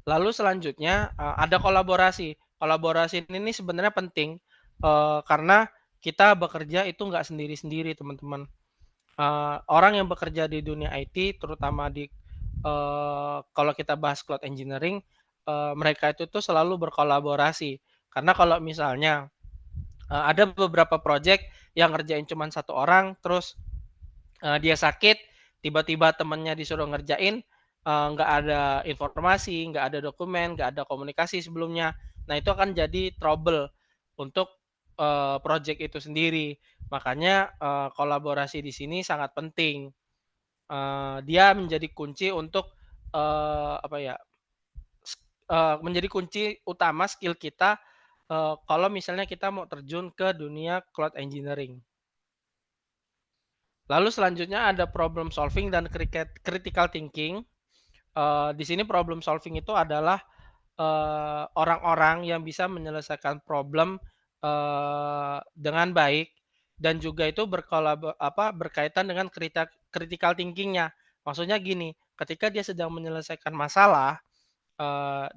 Lalu selanjutnya ada kolaborasi. Kolaborasi ini sebenarnya penting karena kita bekerja itu nggak sendiri-sendiri teman-teman. Orang yang bekerja di dunia IT, terutama di kalau kita bahas cloud engineering, mereka itu tuh selalu berkolaborasi. Karena kalau misalnya ada beberapa project yang ngerjain cuma satu orang, terus dia sakit, tiba-tiba temennya disuruh ngerjain, nggak ada informasi, nggak ada dokumen, nggak ada komunikasi sebelumnya. Nah, itu akan jadi trouble untuk project itu sendiri. Makanya kolaborasi di sini sangat penting. Dia menjadi kunci untuk apa ya? Menjadi kunci utama skill kita kalau misalnya kita mau terjun ke dunia cloud engineering. Lalu selanjutnya ada problem solving dan critical thinking. Di sini problem solving itu adalah orang-orang yang bisa menyelesaikan problem dengan baik dan juga itu berkaitan dengan critical thinking-nya. Maksudnya gini, ketika dia sedang menyelesaikan masalah,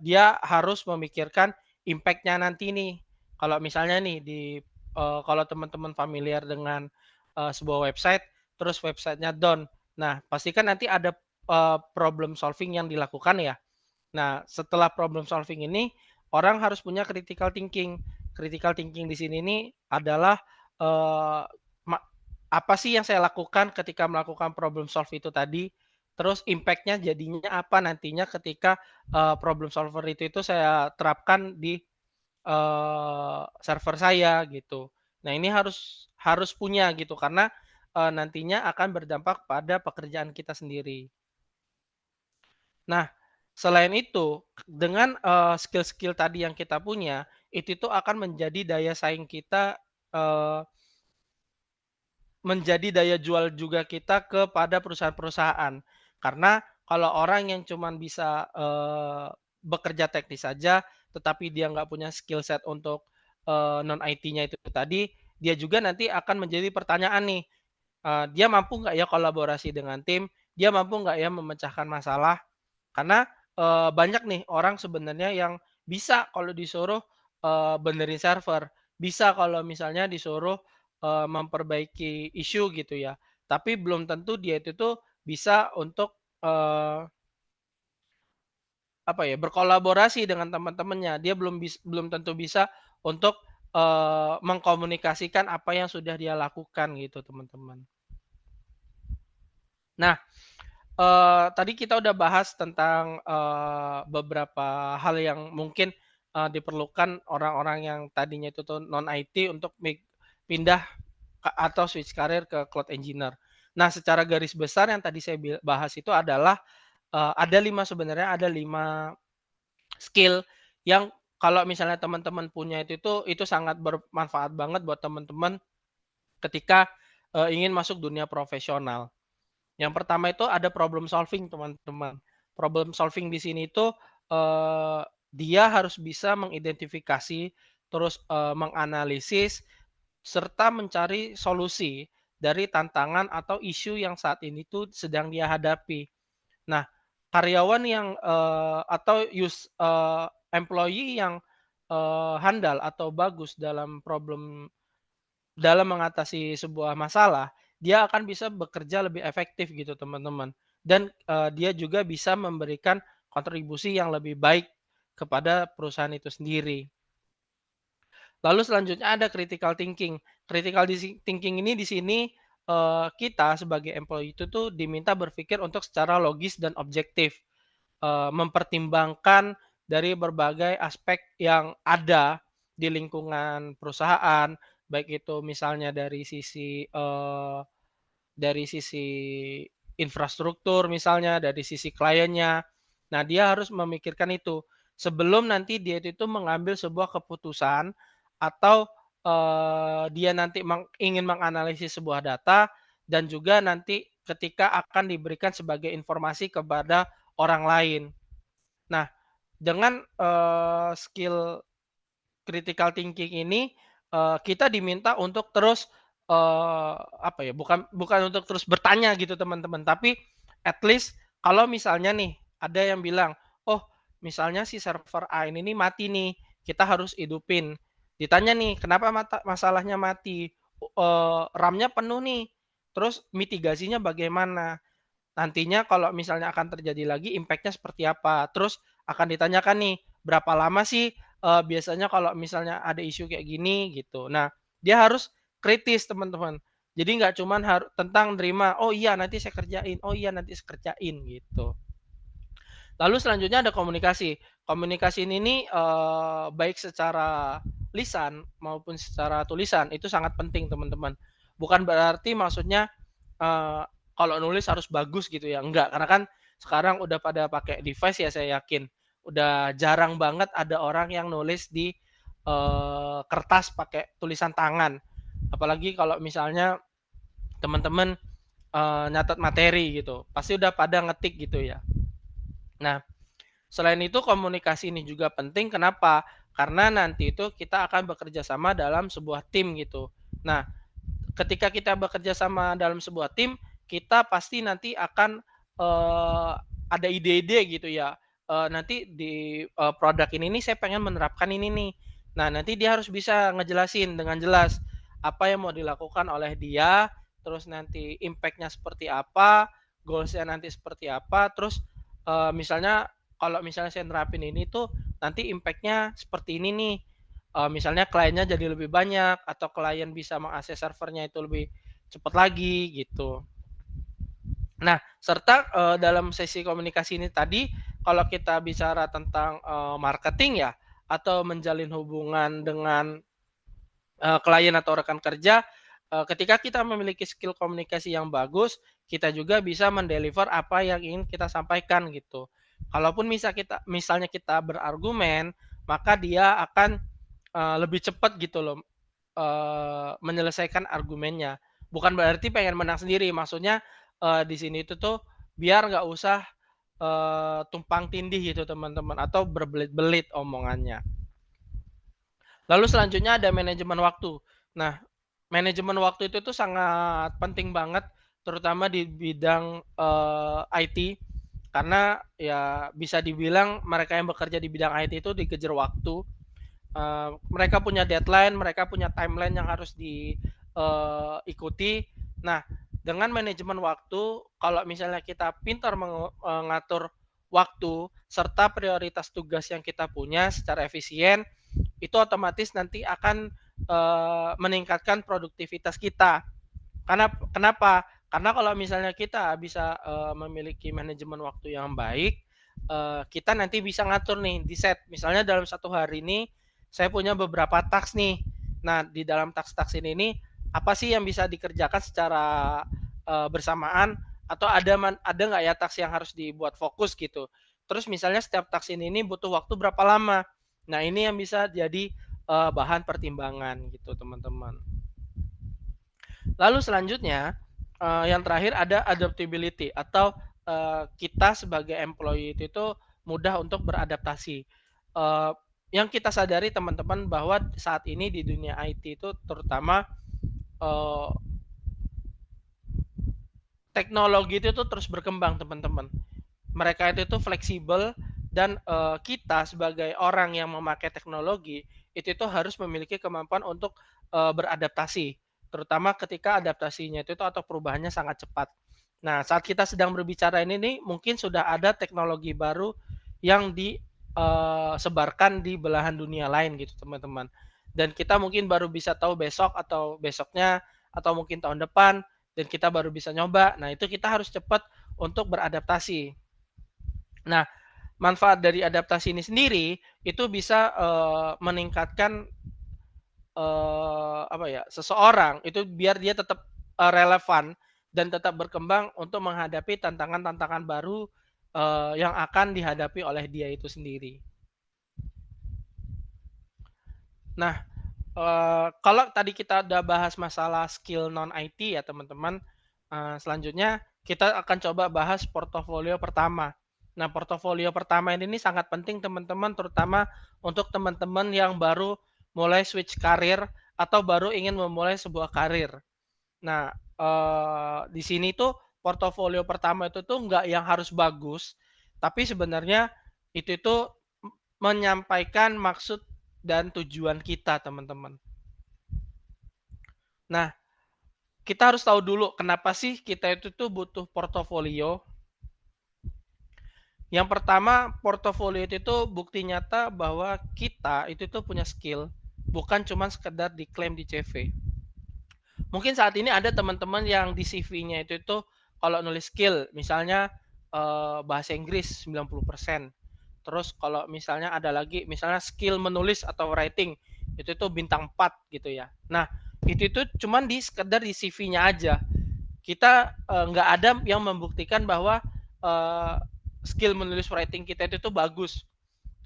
dia harus memikirkan impact-nya nanti nih. Kalau misalnya nih kalau teman-teman familiar dengan sebuah website, terus websitenya down. Nah, pastikan nanti ada problem solving yang dilakukan ya. Nah, setelah problem solving ini, orang harus punya critical thinking. Critical thinking di sini nih adalah eh, apa sih yang saya lakukan ketika melakukan problem solve itu tadi, terus impact-nya jadinya apa nantinya ketika problem solver itu saya terapkan di server saya gitu. Nah, ini harus harus punya gitu karena nantinya akan berdampak pada pekerjaan kita sendiri. Nah, selain itu, dengan skill-skill tadi yang kita punya, itu tuh akan menjadi daya saing kita, eee, menjadi daya jual juga kita kepada perusahaan-perusahaan. Karena kalau orang yang cuman bisa bekerja teknis saja, tetapi dia nggak punya skill set untuk non IT-nya itu tadi, dia juga nanti akan menjadi pertanyaan nih, dia mampu nggak ya kolaborasi dengan tim, dia mampu nggak ya memecahkan masalah. Karena banyak nih orang sebenarnya yang bisa kalau disuruh benerin server, bisa kalau misalnya disuruh memperbaiki isu gitu ya. Tapi belum tentu dia itu tuh bisa untuk apa ya, berkolaborasi dengan teman-temannya. Dia belum tentu bisa untuk mengkomunikasikan apa yang sudah dia lakukan gitu, teman-teman. Nah, tadi kita udah bahas tentang beberapa hal yang mungkin diperlukan orang-orang yang tadinya itu tuh non IT untuk pindah atau switch karir ke cloud engineer. Nah, secara garis besar yang tadi saya bahas itu adalah ada 5 sebenarnya ada 5 skill yang kalau misalnya teman-teman punya itu sangat bermanfaat banget buat teman-teman ketika ingin masuk dunia profesional. Yang pertama itu ada problem solving, teman-teman. Problem solving di sini itu dia harus bisa mengidentifikasi, terus menganalisis serta mencari solusi dari tantangan atau isu yang saat ini tuh sedang dia hadapi. Nah, karyawan yang atau employee yang handal atau bagus dalam mengatasi sebuah masalah, dia akan bisa bekerja lebih efektif gitu, teman-teman. Dan dia juga bisa memberikan kontribusi yang lebih baik kepada perusahaan itu sendiri. Lalu selanjutnya ada critical thinking. Thinking ini di sini kita sebagai employee itu tuh diminta berpikir untuk secara logis dan objektif, mempertimbangkan dari berbagai aspek yang ada di lingkungan perusahaan, baik itu misalnya dari sisi infrastruktur misalnya, dari sisi kliennya. Nah, dia harus memikirkan itu sebelum nanti dia itu mengambil sebuah keputusan atau dia nanti ingin menganalisis sebuah data dan juga nanti ketika akan diberikan sebagai informasi kepada orang lain. Nah, dengan skill critical thinking ini kita diminta untuk terus apa ya, bukan untuk terus bertanya gitu teman-teman, tapi at least kalau misalnya nih ada yang bilang, "Oh, misalnya si server A ini nih mati nih, kita harus hidupin. Ditanya nih, kenapa masalahnya mati? RAM-nya penuh nih, terus mitigasinya bagaimana? Nantinya kalau misalnya akan terjadi lagi impact-nya seperti apa? Terus akan ditanyakan nih, berapa lama sih biasanya kalau misalnya ada isu kayak gini gitu. Nah, dia harus kritis teman-teman. Jadi nggak cuman tentang nerima, oh iya nanti saya kerjain, oh iya nanti saya kerjain gitu. Lalu selanjutnya ada komunikasi. Komunikasi ini baik secara lisan maupun secara tulisan itu sangat penting teman-teman. Bukan berarti maksudnya eee, kalau nulis harus bagus gitu ya, enggak. Karena kan sekarang udah pada pakai device ya saya yakin. Udah jarang banget ada orang yang nulis di kertas pakai tulisan tangan. Apalagi kalau misalnya teman-teman nyatat materi gitu, pasti udah pada ngetik gitu ya. Nah, selain itu komunikasi ini juga penting, kenapa? Karena nanti itu kita akan bekerja sama dalam sebuah tim gitu. Nah, ketika kita bekerja sama dalam sebuah tim, kita pasti nanti akan ada ide-ide gitu ya. Nanti di produk ini nih saya pengen menerapkan ini nih. Nah, nanti dia harus bisa ngejelasin dengan jelas apa yang mau dilakukan oleh dia, terus nanti impact-nya seperti apa, goals-nya nanti seperti apa, terus misalnya kalau misalnya saya nerapin ini tuh nanti impact-nya seperti ini nih. Misalnya kliennya jadi lebih banyak atau klien bisa mengakses servernya itu lebih cepat lagi gitu. Nah, serta dalam sesi komunikasi ini tadi kalau kita bicara tentang marketing ya atau menjalin hubungan dengan klien atau rekan kerja, ketika kita memiliki skill komunikasi yang bagus, kita juga bisa mendeliver apa yang ingin kita sampaikan gitu. Kalaupun misalnya kita berargumen, maka dia akan lebih cepat gitu loh menyelesaikan argumennya. Bukan berarti pengen menang sendiri, maksudnya di sini itu tuh biar nggak usah tumpang tindih gitu teman-teman atau berbelit-belit omongannya. Lalu selanjutnya ada manajemen waktu. Nah, manajemen waktu itu tuh sangat penting banget, terutama di bidang IT, karena ya bisa dibilang mereka yang bekerja di bidang IT itu dikejar waktu. Mereka punya deadline, mereka punya timeline yang harus diikuti. Nah, dengan manajemen waktu, kalau misalnya kita pintar mengatur waktu serta prioritas tugas yang kita punya secara efisien, itu otomatis nanti akan meningkatkan produktivitas kita. Karena kenapa? Karena kalau misalnya kita bisa memiliki manajemen waktu yang baik, kita nanti bisa ngatur nih di set. Misalnya dalam satu hari ini saya punya beberapa task nih. Nah, di dalam task-task ini apa sih yang bisa dikerjakan secara bersamaan atau ada nggak ya task yang harus dibuat fokus gitu. Terus misalnya setiap task ini butuh waktu berapa lama. Nah, ini yang bisa jadi bahan pertimbangan gitu, teman-teman. Lalu selanjutnya yang terakhir ada adaptability atau kita sebagai employee itu mudah untuk beradaptasi. Yang kita sadari teman-teman bahwa saat ini di dunia IT itu terutama teknologi itu tuh terus berkembang teman-teman. Mereka itu fleksibel dan kita sebagai orang yang memakai teknologi itu harus memiliki kemampuan untuk beradaptasi, terutama ketika adaptasinya itu atau perubahannya sangat cepat. Nah, saat kita sedang berbicara ini nih, mungkin sudah ada teknologi baru yang disebarkan di belahan dunia lain gitu, teman-teman. Dan kita mungkin baru bisa tahu besok atau besoknya atau mungkin tahun depan dan kita baru bisa nyoba. Nah, itu kita harus cepat untuk beradaptasi. Nah, manfaat dari adaptasi ini sendiri itu bisa meningkatkan seseorang itu biar dia tetap relevan dan tetap berkembang untuk menghadapi tantangan-tantangan baru yang akan dihadapi oleh dia itu sendiri. Nah, kalau tadi kita udah bahas masalah skill non IT ya teman-teman, selanjutnya kita akan coba bahas portofolio pertama. Nah, portofolio pertama ini sangat penting teman-teman, terutama untuk teman-teman yang baru mulai switch karir atau baru ingin memulai sebuah karir. Nah, di sini tuh portofolio pertama itu tuh nggak yang harus bagus, tapi sebenarnya itu menyampaikan maksud dan tujuan kita, teman-teman. Nah, kita harus tahu dulu kenapa sih kita itu tuh butuh portofolio. Yang pertama, portofolio itu tuh bukti nyata bahwa kita itu tuh punya skill, bukan cuma sekedar diklaim di CV. Mungkin saat ini ada teman-teman yang di CV-nya itu tuh kalau nulis skill, misalnya bahasa Inggris 90%. Terus kalau misalnya ada lagi, misalnya skill menulis atau writing, itu tuh bintang 4 gitu ya. Nah, itu tuh cuman di sekedar di CV-nya aja. Kita nggak ada yang membuktikan bahwa uh, skill menulis writing kita itu tuh bagus.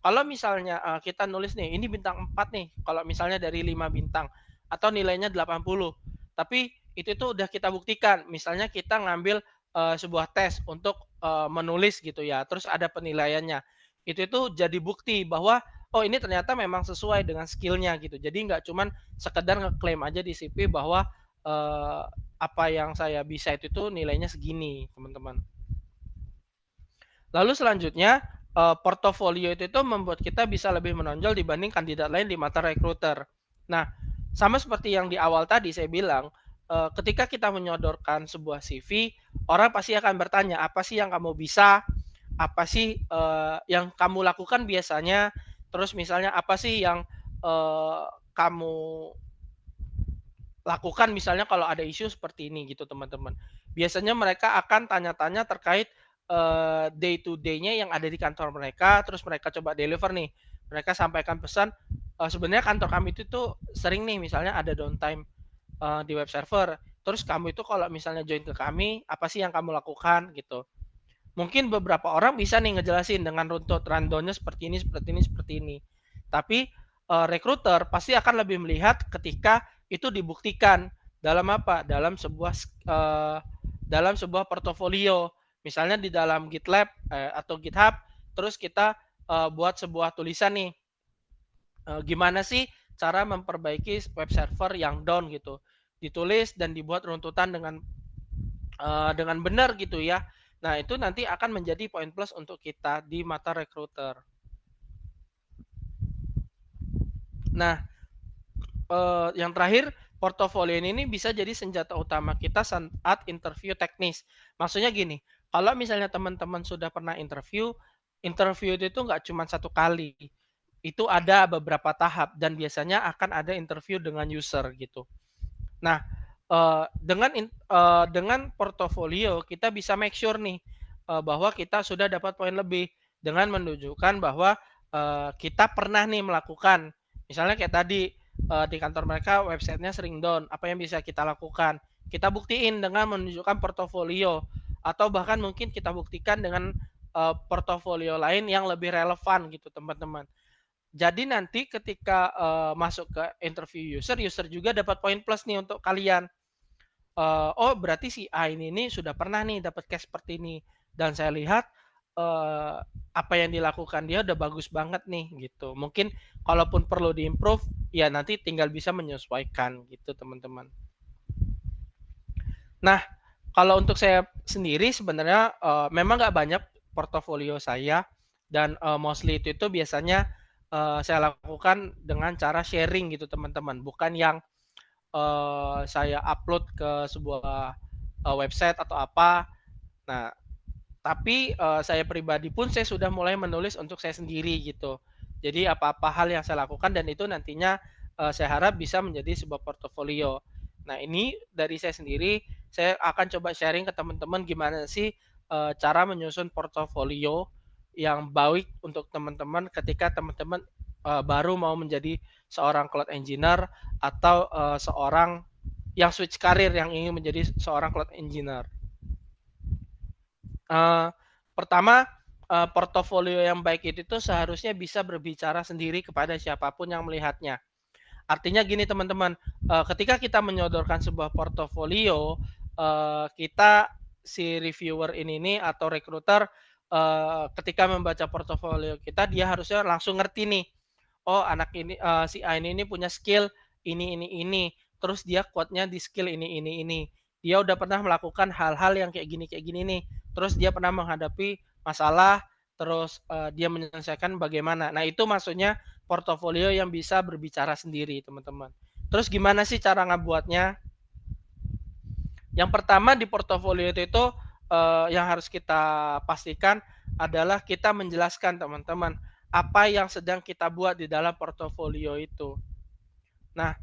Kalau misalnya kita nulis nih, ini bintang 4 nih, kalau misalnya dari 5 bintang, atau nilainya 80, tapi itu tuh udah kita buktikan, misalnya kita ngambil sebuah tes untuk menulis gitu ya, terus ada penilaiannya, itu tuh jadi bukti bahwa, oh ini ternyata memang sesuai dengan skillnya gitu, jadi nggak cuman sekedar ngeklaim aja di CV bahwa uh, apa yang saya bisa itu tuh nilainya segini, teman-teman. Lalu selanjutnya, portofolio itu tuh membuat kita bisa lebih menonjol dibanding kandidat lain di mata recruiter. Nah, sama seperti yang di awal tadi saya bilang, ketika kita menyodorkan sebuah CV, orang pasti akan bertanya, apa sih yang kamu bisa? Apa sih yang kamu lakukan biasanya? Terus misalnya apa sih yang kamu lakukan misalnya kalau ada isu seperti ini gitu, teman-teman. Biasanya mereka akan tanya-tanya terkait day to day-nya yang ada di kantor mereka, terus mereka coba deliver nih. Mereka sampaikan pesan, sebenarnya kantor kami itu tuh sering nih misalnya ada downtime di web server. Terus kamu itu kalau misalnya join ke kami, apa sih yang kamu lakukan gitu. Mungkin beberapa orang bisa nih ngejelasin dengan runtut rundown-nya seperti ini, seperti ini, seperti ini. Tapi recruiter pasti akan lebih melihat ketika itu dibuktikan dalam apa? Uh, dalam sebuah portofolio. Misalnya di dalam GitLab atau GitHub, terus kita buat sebuah tulisan nih. Gimana sih cara memperbaiki web server yang down gitu. Ditulis dan dibuat runtutan dengan benar gitu ya. Nah, itu nanti akan menjadi poin plus untuk kita di mata recruiter. Nah, yang terakhir, portofolio ini bisa jadi senjata utama kita saat interview teknis. Maksudnya gini, kalau misalnya teman-teman sudah pernah interview itu nggak cuma satu kali. Itu ada beberapa tahap dan biasanya akan ada interview dengan user gitu. Nah, dengan portofolio kita bisa make sure nih bahwa kita sudah dapat poin lebih dengan menunjukkan bahwa kita pernah nih melakukan, misalnya kayak tadi di kantor mereka websitenya sering down, apa yang bisa kita lakukan? Kita buktiin dengan menunjukkan portofolio atau bahkan mungkin kita buktikan dengan portofolio lain yang lebih relevan gitu, teman-teman. Jadi nanti ketika masuk ke interview user juga dapat poin plus nih untuk kalian. Oh berarti si A ini sudah pernah nih dapat case seperti ini dan saya lihat apa yang dilakukan dia udah bagus banget nih gitu. Mungkin kalaupun perlu diimprove ya nanti tinggal bisa menyesuaikan gitu, teman-teman. Nah, kalau untuk saya sendiri sebenarnya memang nggak banyak portofolio saya dan mostly itu biasanya saya lakukan dengan cara sharing gitu, teman-teman, bukan yang saya upload ke sebuah website atau apa. Nah, tapi saya pribadi pun saya sudah mulai menulis untuk saya sendiri gitu. Jadi apa-apa hal yang saya lakukan dan itu nantinya saya harap bisa menjadi sebuah portofolio. Nah, ini dari saya sendiri, saya akan coba sharing ke teman-teman gimana sih cara menyusun portofolio yang baik untuk teman-teman ketika teman-teman baru mau menjadi seorang cloud engineer atau seorang yang switch karir yang ingin menjadi seorang cloud engineer. Pertama, portofolio yang baik itu tuh seharusnya bisa berbicara sendiri kepada siapapun yang melihatnya. Artinya gini, teman-teman, ketika kita menyodorkan sebuah portofolio, kita si reviewer ini atau recruiter ketika membaca portofolio kita, dia harusnya langsung ngerti nih, oh anak ini si A ini punya skill ini, terus dia kuatnya di skill ini. Dia udah pernah melakukan hal-hal yang kayak gini nih. Terus dia pernah menghadapi masalah, terus dia menyelesaikan bagaimana. Nah, itu maksudnya portofolio yang bisa berbicara sendiri, teman-teman. Terus gimana sih cara ngebuatnya? Yang pertama di portofolio itu yang harus kita pastikan adalah kita menjelaskan, teman-teman, apa yang sedang kita buat di dalam portofolio itu. Nah,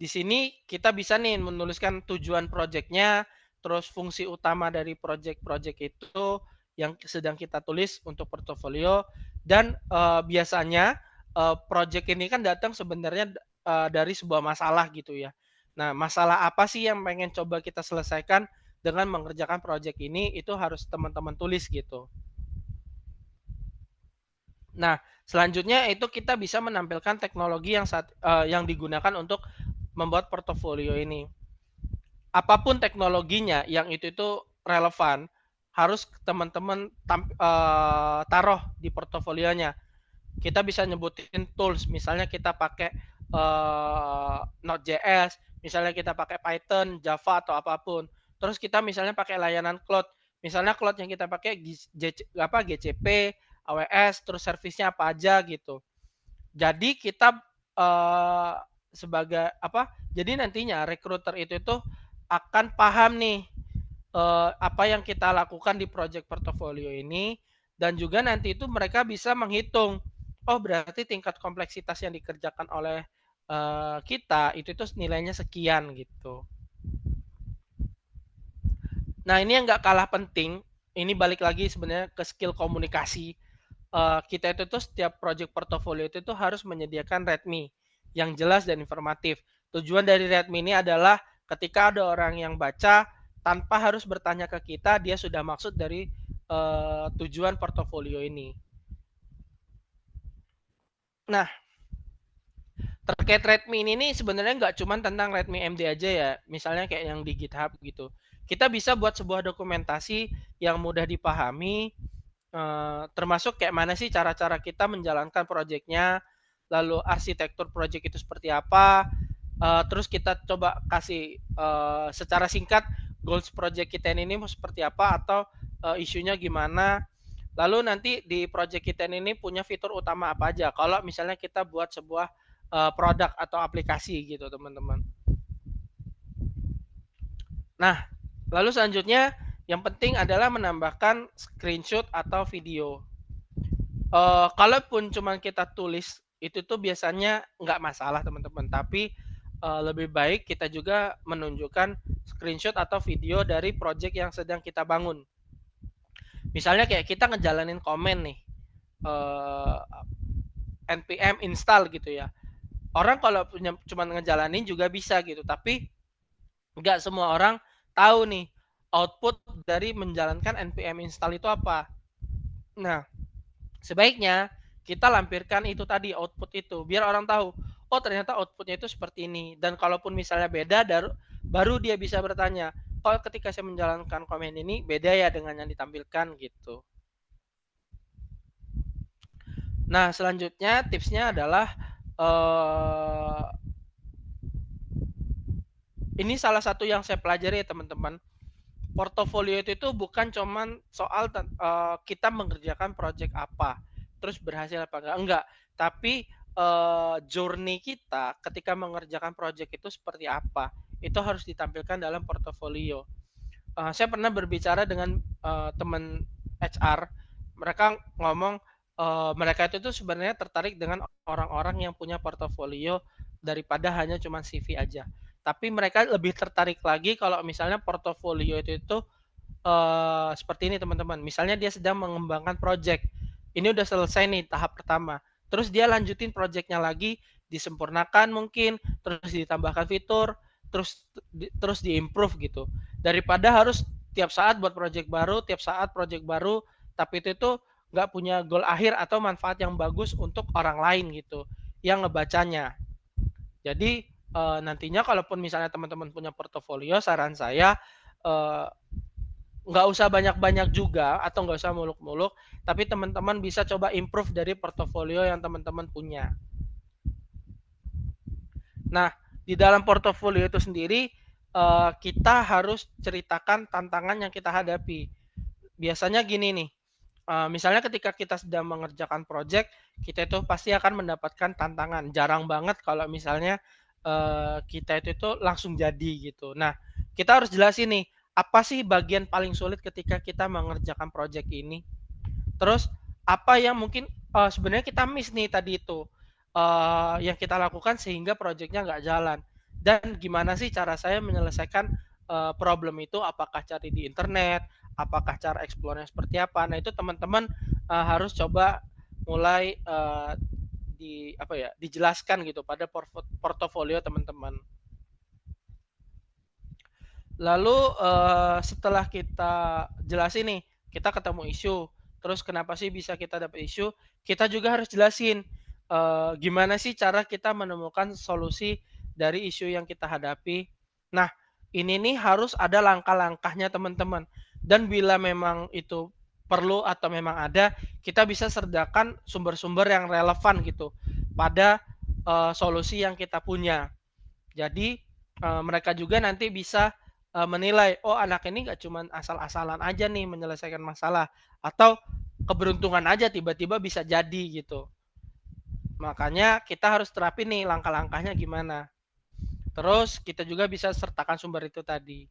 di sini kita bisa nih menuliskan tujuan proyeknya, terus fungsi utama dari proyek-proyek itu yang sedang kita tulis untuk portofolio, dan biasanya proyek ini kan datang sebenarnya dari sebuah masalah gitu ya. Nah, masalah apa sih yang pengen coba kita selesaikan dengan mengerjakan proyek ini, itu harus teman-teman tulis gitu. Nah, selanjutnya itu kita bisa menampilkan teknologi yang digunakan untuk membuat portofolio ini. Apapun teknologinya yang itu relevan, harus teman-teman taruh di portofolionya. Kita bisa nyebutin tools, misalnya kita pakai Node.js, misalnya kita pakai Python, Java atau apapun. Terus kita misalnya pakai layanan cloud, misalnya cloud yang kita pakai GCP, AWS, terus servisnya apa aja gitu. Jadi kita sebagai apa? Jadi nantinya recruiter itu akan paham nih apa yang kita lakukan di project portfolio ini, dan juga nanti itu mereka bisa menghitung, oh berarti tingkat kompleksitas yang dikerjakan oleh kita itu nilainya sekian gitu. Nah, ini yang nggak kalah penting, ini balik lagi sebenarnya ke skill komunikasi. Kita itu setiap project portfolio itu harus menyediakan README yang jelas dan informatif. Tujuan dari README ini adalah ketika ada orang yang baca, tanpa harus bertanya ke kita, dia sudah maksud dari tujuan portofolio ini. Nah, terkait README ini sebenarnya nggak cuma tentang README MD aja ya, misalnya kayak yang di GitHub gitu. Kita bisa buat sebuah dokumentasi yang mudah dipahami, termasuk kayak mana sih cara-cara kita menjalankan proyeknya, lalu arsitektur proyek itu seperti apa, terus kita coba kasih secara singkat goals project kita ini mau seperti apa, atau isunya gimana. Lalu nanti di project kita ini punya fitur utama apa aja kalau misalnya kita buat sebuah produk atau aplikasi gitu, teman-teman. Nah, lalu selanjutnya yang penting adalah menambahkan screenshot atau video. Kalaupun cuma kita tulis itu biasanya nggak masalah, teman-teman, tapi lebih baik kita juga menunjukkan screenshot atau video dari project yang sedang kita bangun. Misalnya kayak kita ngejalanin komen nih, npm install gitu ya. Orang kalau punya cuma ngejalanin juga bisa gitu, tapi nggak semua orang tahu nih output dari menjalankan npm install itu apa. Nah, sebaiknya kita lampirkan itu tadi, output itu, biar orang tahu, oh ternyata outputnya itu seperti ini. Dan kalaupun misalnya beda, baru dia bisa bertanya, oh ketika saya menjalankan komen ini beda ya dengan yang ditampilkan gitu. Nah, selanjutnya tipsnya adalah ini salah satu yang saya pelajari ya, teman-teman. Portofolio itu bukan cuman soal kita mengerjakan project apa, terus berhasil apa enggak, tapi journey kita ketika mengerjakan project itu seperti apa, itu harus ditampilkan dalam portofolio. Saya pernah berbicara dengan teman HR, mereka ngomong mereka itu sebenarnya tertarik dengan orang-orang yang punya portofolio daripada hanya cuma CV aja. Tapi mereka lebih tertarik lagi kalau misalnya portofolio itu seperti ini, teman-teman. Misalnya dia sedang mengembangkan project. Ini udah selesai nih tahap pertama. Terus dia lanjutin projectnya lagi, disempurnakan mungkin, terus ditambahkan fitur, terus diimprove gitu. Daripada harus tiap saat buat project baru, tapi itu nggak punya goal akhir atau manfaat yang bagus untuk orang lain gitu yang ngebacanya. Jadi nantinya kalaupun misalnya teman-teman punya portofolio, saran saya nggak usah banyak-banyak juga atau nggak usah muluk-muluk, tapi teman-teman bisa coba improve dari portofolio yang teman-teman punya. Nah, di dalam portofolio itu sendiri kita harus ceritakan tantangan yang kita hadapi. Biasanya gini nih, misalnya ketika kita sedang mengerjakan project, kita itu pasti akan mendapatkan tantangan. Jarang banget kalau misalnya kita itu langsung jadi gitu. Nah, kita harus jelasin nih, apa sih bagian paling sulit ketika kita mengerjakan project ini? Terus apa yang mungkin sebenarnya kita miss nih tadi itu yang kita lakukan sehingga projectnya nggak jalan. Dan gimana sih cara saya menyelesaikan problem itu? Apakah cari di internet? Apakah cara explore-nya seperti apa? Nah itu teman-teman harus coba mulai di apa ya dijelaskan gitu pada portofolio teman-teman. Lalu setelah kita jelasin nih, kita ketemu isu, terus kenapa sih bisa kita dapat isu, kita juga harus jelasin gimana sih cara kita menemukan solusi dari isu yang kita hadapi. Nah, ini nih harus ada langkah-langkahnya teman-teman. Dan bila memang itu perlu atau memang ada, kita bisa sertakan sumber-sumber yang relevan gitu pada solusi yang kita punya. Jadi mereka juga nanti bisa menilai, oh anak ini nggak cuma asal-asalan aja nih menyelesaikan masalah, atau keberuntungan aja tiba-tiba bisa jadi gitu. Makanya kita harus terapin nih langkah-langkahnya gimana. Terus kita juga bisa sertakan sumber itu tadi.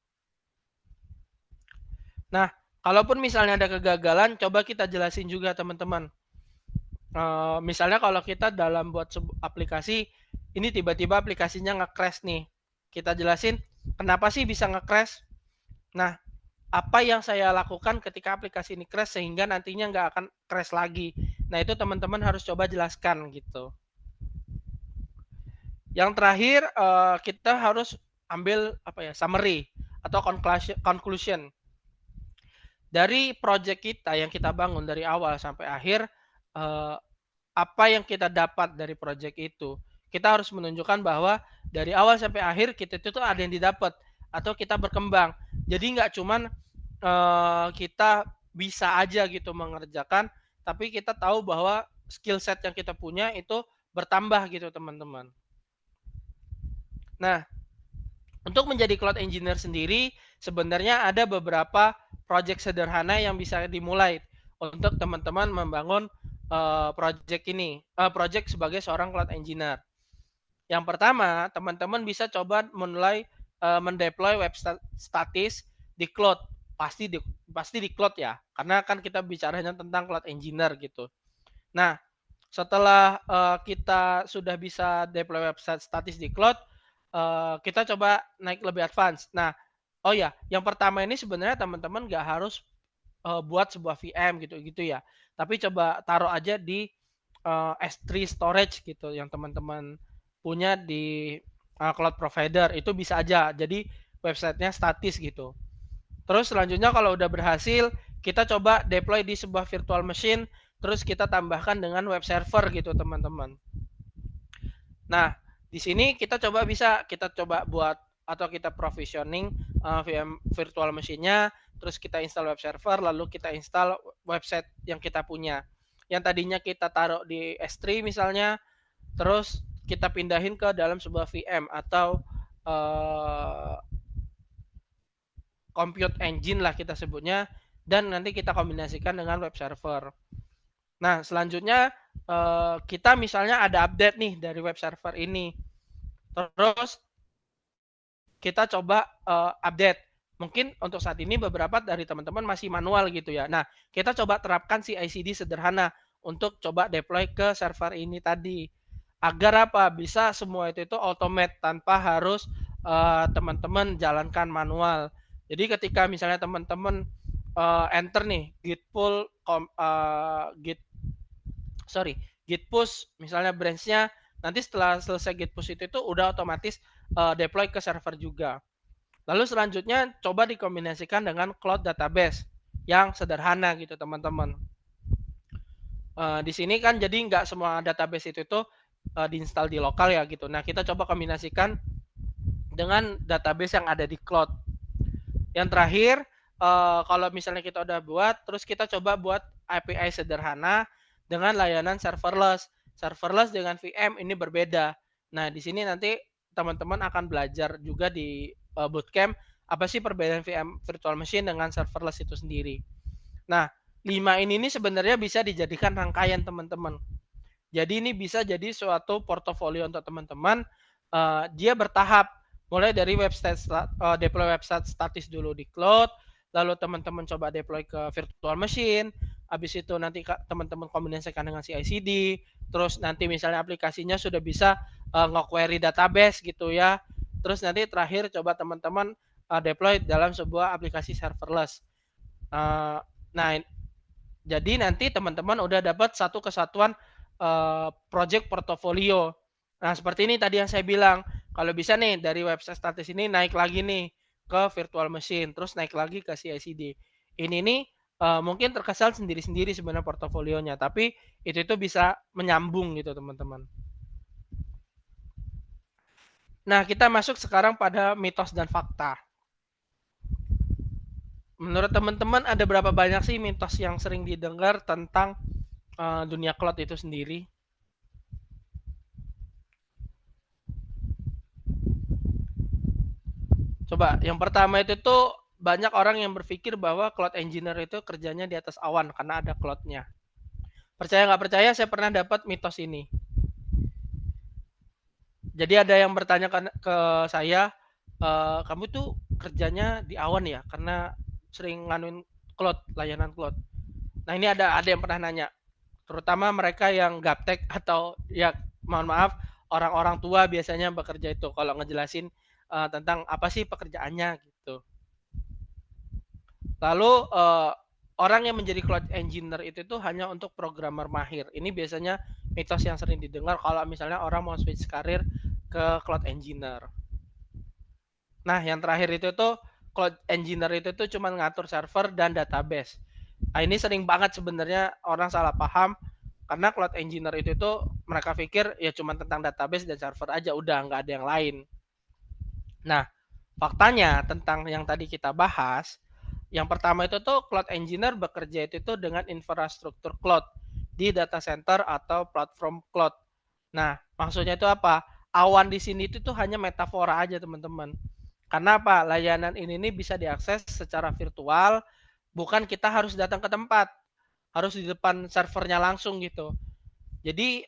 Nah, kalaupun misalnya ada kegagalan, coba kita jelasin juga teman-teman. Misalnya kalau kita dalam buat aplikasi, ini tiba-tiba aplikasinya nge-crash nih. Kita jelasin kenapa sih bisa nge-crash. Nah, apa yang saya lakukan ketika aplikasi ini crash sehingga nantinya nggak akan crash lagi. Nah, itu teman-teman harus coba jelaskan gitu. Yang terakhir, kita harus ambil apa ya, summary atau conclusion. Dari project kita yang kita bangun dari awal sampai akhir, apa yang kita dapat dari project itu. Kita harus menunjukkan bahwa dari awal sampai akhir kita itu tuh ada yang didapat atau kita berkembang. Jadi nggak cuman kita bisa aja gitu mengerjakan, tapi kita tahu bahwa skill set yang kita punya itu bertambah gitu teman-teman. Nah, untuk menjadi cloud engineer sendiri, sebenarnya ada beberapa project sederhana yang bisa dimulai untuk teman-teman membangun project ini, project sebagai seorang cloud engineer. Yang pertama, teman-teman bisa coba mulai mendeploy web statis di cloud. Pasti di cloud ya, karena kan kita bicaranya tentang cloud engineer gitu. Nah, setelah kita sudah bisa deploy website statis di cloud, kita coba naik lebih advance. Nah, oh ya, yang pertama ini sebenarnya teman-teman nggak harus buat sebuah VM gitu ya. Tapi coba taruh aja di S3 storage gitu yang teman-teman punya di cloud provider. Itu bisa aja. Jadi websitenya statis gitu. Terus selanjutnya kalau udah berhasil, kita coba deploy di sebuah virtual machine, terus kita tambahkan dengan web server gitu teman-teman. Nah, di sini kita coba buat atau kita provisioning VM virtual machine-nya, terus kita install web server, lalu kita install website yang kita punya. Yang tadinya kita taruh di S3 misalnya, terus kita pindahin ke dalam sebuah VM atau compute engine lah kita sebutnya, dan nanti kita kombinasikan dengan web server. Nah, selanjutnya kita misalnya ada update nih dari web server ini. Terus kita coba update. Mungkin untuk saat ini beberapa dari teman-teman masih manual gitu ya. Nah, kita coba terapkan CI/CD sederhana untuk coba deploy ke server ini tadi. Agar apa? Bisa semua itu automate tanpa harus teman-teman jalankan manual. Jadi ketika misalnya teman-teman enter nih git pull git push misalnya branch-nya, nanti setelah selesai git push itu udah otomatis deploy ke server juga. Lalu selanjutnya coba dikombinasikan dengan cloud database yang sederhana gitu teman-teman. Di sini kan jadi nggak semua database itu diinstal di lokal ya gitu. Nah, kita coba kombinasikan dengan database yang ada di cloud. Yang terakhir, kalau misalnya kita udah buat, terus kita coba buat API sederhana dengan layanan serverless. Serverless dengan VM ini berbeda. Nah, di sini nanti teman-teman akan belajar juga di bootcamp apa sih perbedaan VM virtual machine dengan serverless itu sendiri. Nah, 5 ini nih sebenarnya bisa dijadikan rangkaian teman-teman. Jadi ini bisa jadi suatu portofolio untuk teman-teman. Dia bertahap, mulai dari deploy website statis dulu di cloud, lalu teman-teman coba deploy ke virtual machine, habis itu nanti teman-teman kombinasikan dengan CI/CD, terus nanti misalnya aplikasinya sudah bisa nge-query database gitu ya. Terus nanti terakhir coba teman-teman deploy dalam sebuah aplikasi serverless. Nah, jadi nanti teman-teman udah dapat satu kesatuan project portfolio. Nah, seperti ini tadi yang saya bilang. Kalau bisa nih dari website status ini naik lagi nih ke virtual machine, terus naik lagi ke CI/CD. Ini nih mungkin terkesan sendiri-sendiri sebenarnya portofolionya, tapi itu bisa menyambung gitu teman-teman. Nah, kita masuk sekarang pada mitos dan fakta. Menurut teman-teman ada berapa banyak sih mitos yang sering didengar tentang dunia cloud itu sendiri? Coba, yang pertama itu tuh banyak orang yang berpikir bahwa cloud engineer itu kerjanya di atas awan karena ada cloud-nya. Percaya nggak percaya, saya pernah dapat mitos ini. Jadi ada yang bertanya ke saya, kamu tuh kerjanya di awan ya karena sering nganuin cloud, layanan cloud. Nah ini ada yang pernah nanya, terutama mereka yang gaptek atau ya mohon maaf orang-orang tua biasanya bekerja itu kalau ngejelasin tentang apa sih pekerjaannya gitu. Lalu orang yang menjadi cloud engineer itu tuh hanya untuk programmer mahir. Ini biasanya mitos yang sering didengar kalau misalnya orang mau switch karir ke cloud engineer. Nah, yang terakhir itu tuh cloud engineer itu tuh cuma ngatur server dan database. Nah, ini sering banget sebenarnya orang salah paham karena cloud engineer itu tuh mereka pikir ya cuma tentang database dan server aja, udah nggak ada yang lain. Nah, faktanya tentang yang tadi kita bahas, yang pertama itu tuh cloud engineer bekerja itu tuh dengan infrastruktur cloud di data center atau platform cloud. Nah, maksudnya itu apa? Awan di sini itu tuh hanya metafora aja teman-teman. Karena apa? Layanan ini nih bisa diakses secara virtual, bukan kita harus datang ke tempat, harus di depan servernya langsung gitu. Jadi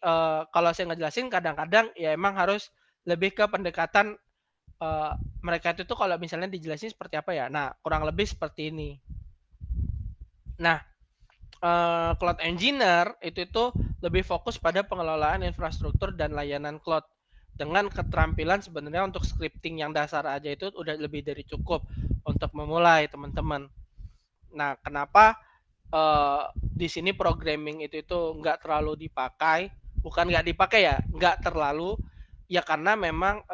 kalau saya ngejelasin kadang-kadang ya emang harus lebih ke pendekatan mereka itu tuh kalau misalnya dijelasin seperti apa ya. Nah, kurang lebih seperti ini. Nah, cloud engineer itu tuh lebih fokus pada pengelolaan infrastruktur dan layanan cloud dengan keterampilan sebenarnya untuk scripting yang dasar aja itu udah lebih dari cukup untuk memulai teman-teman. Nah, kenapa di sini programming itu nggak terlalu dipakai? Bukan nggak dipakai ya, nggak terlalu. Ya karena memang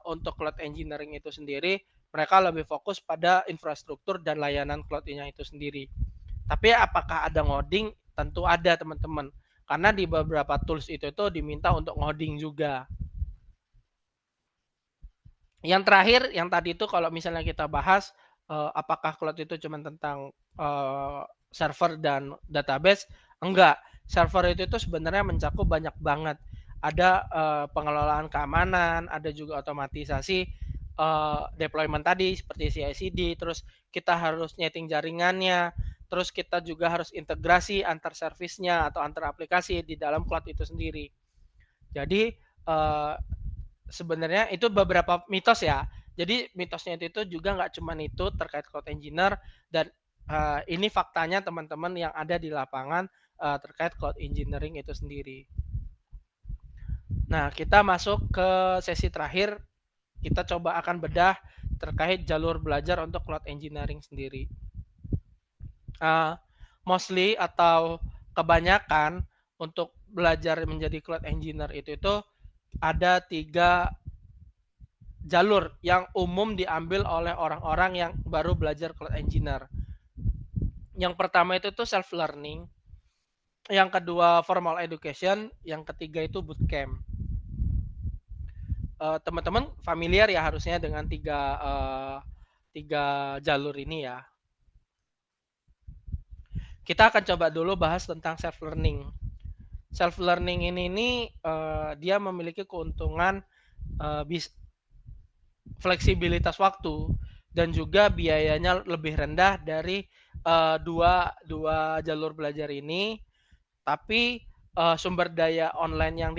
untuk cloud engineering itu sendiri mereka lebih fokus pada infrastruktur dan layanan cloud-nya itu sendiri. Tapi apakah ada ngoding? Tentu ada teman-teman. Karena di beberapa tools itu tuh diminta untuk ngoding juga. Yang terakhir, yang tadi itu kalau misalnya kita bahas apakah cloud itu cuma tentang server dan database? Enggak. Server itu tuh sebenarnya mencakup banyak banget. Ada pengelolaan keamanan, ada juga otomatisasi deployment tadi seperti CI/CD, terus kita harus nyeting jaringannya, terus kita juga harus integrasi antar servisnya atau antar aplikasi di dalam cloud itu sendiri. Jadi sebenarnya itu beberapa mitos ya. Jadi mitosnya itu juga nggak cuma itu terkait cloud engineer dan ini faktanya teman-teman yang ada di lapangan terkait cloud engineering itu sendiri. Nah, kita masuk ke sesi terakhir. Kita coba akan bedah terkait jalur belajar untuk cloud engineering sendiri. Mostly atau kebanyakan untuk belajar menjadi cloud engineer itu ada 3 jalur yang umum diambil oleh orang-orang yang baru belajar cloud engineer. Yang pertama itu tuh self learning, yang kedua formal education, yang ketiga itu bootcamp. Teman-teman familiar ya harusnya dengan tiga jalur ini ya. Kita akan coba dulu bahas tentang self learning. Self learning ini dia memiliki keuntungan fleksibilitas waktu. dan juga biayanya lebih rendah dari dua jalur belajar ini. Tapi sumber daya online yang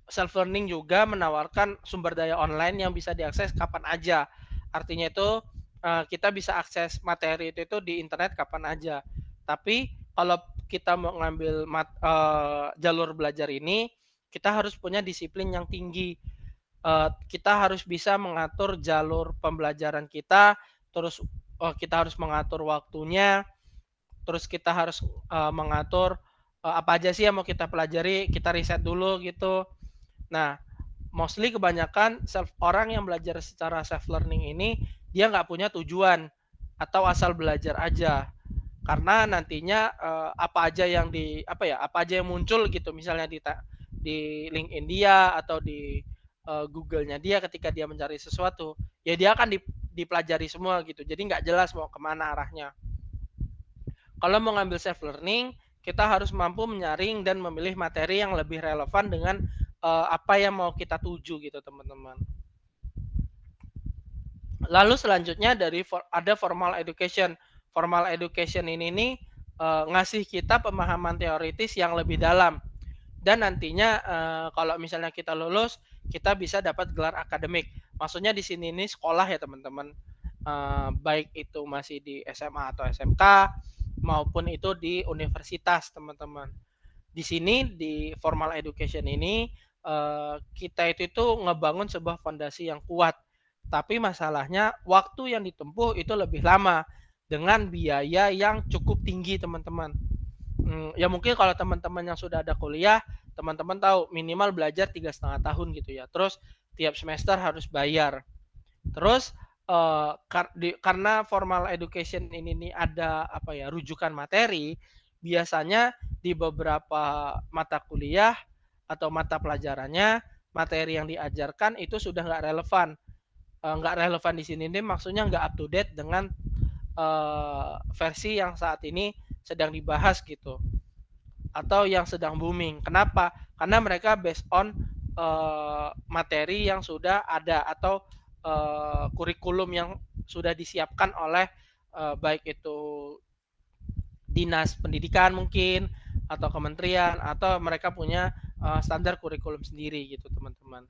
self learning juga menawarkan sumber daya online yang bisa diakses kapan aja. Artinya itu kita bisa akses materi itu di internet kapan aja. Tapi kalau kita mau ngambil jalur belajar ini, kita harus punya disiplin yang tinggi. Kita harus bisa mengatur jalur pembelajaran kita, terus kita harus mengatur waktunya, terus kita harus mengatur apa aja sih yang mau kita pelajari, kita riset dulu gitu. Nah, mostly kebanyakan orang yang belajar secara self learning ini dia nggak punya tujuan atau asal belajar aja, karena nantinya apa aja yang muncul gitu, misalnya di LinkedIn dia atau di Google-nya dia ketika dia mencari sesuatu, ya dia akan dipelajari semua gitu, jadi nggak jelas mau kemana arahnya. Kalau mau ngambil self learning, kita harus mampu menyaring dan memilih materi yang lebih relevan dengan apa yang mau kita tuju gitu, teman-teman. Lalu selanjutnya ada formal education. Formal education ini nih ngasih kita pemahaman teoritis yang lebih dalam. Dan nantinya kalau misalnya kita lulus, kita bisa dapat gelar akademik. Maksudnya di sini nih sekolah ya, teman-teman. Baik itu masih di SMA atau SMK maupun itu di universitas, teman-teman. Di sini di formal education ini kita itu ngebangun sebuah fondasi yang kuat. Tapi masalahnya waktu yang ditempuh itu lebih lama dengan biaya yang cukup tinggi, teman-teman. Ya mungkin kalau teman-teman yang sudah ada kuliah, teman-teman tahu minimal belajar 3,5 tahun gitu ya. Terus tiap semester harus bayar. Terus karena formal education ini nih ada rujukan materi, biasanya di beberapa mata kuliah atau mata pelajarannya materi yang diajarkan itu sudah nggak relevan. Nggak relevan di sini nih maksudnya nggak up to date dengan versi yang saat ini sedang dibahas gitu, atau yang sedang booming. Kenapa? Karena mereka based on materi yang sudah ada atau kurikulum yang sudah disiapkan oleh baik itu dinas pendidikan mungkin atau kementerian, atau mereka punya standar kurikulum sendiri gitu, teman-teman.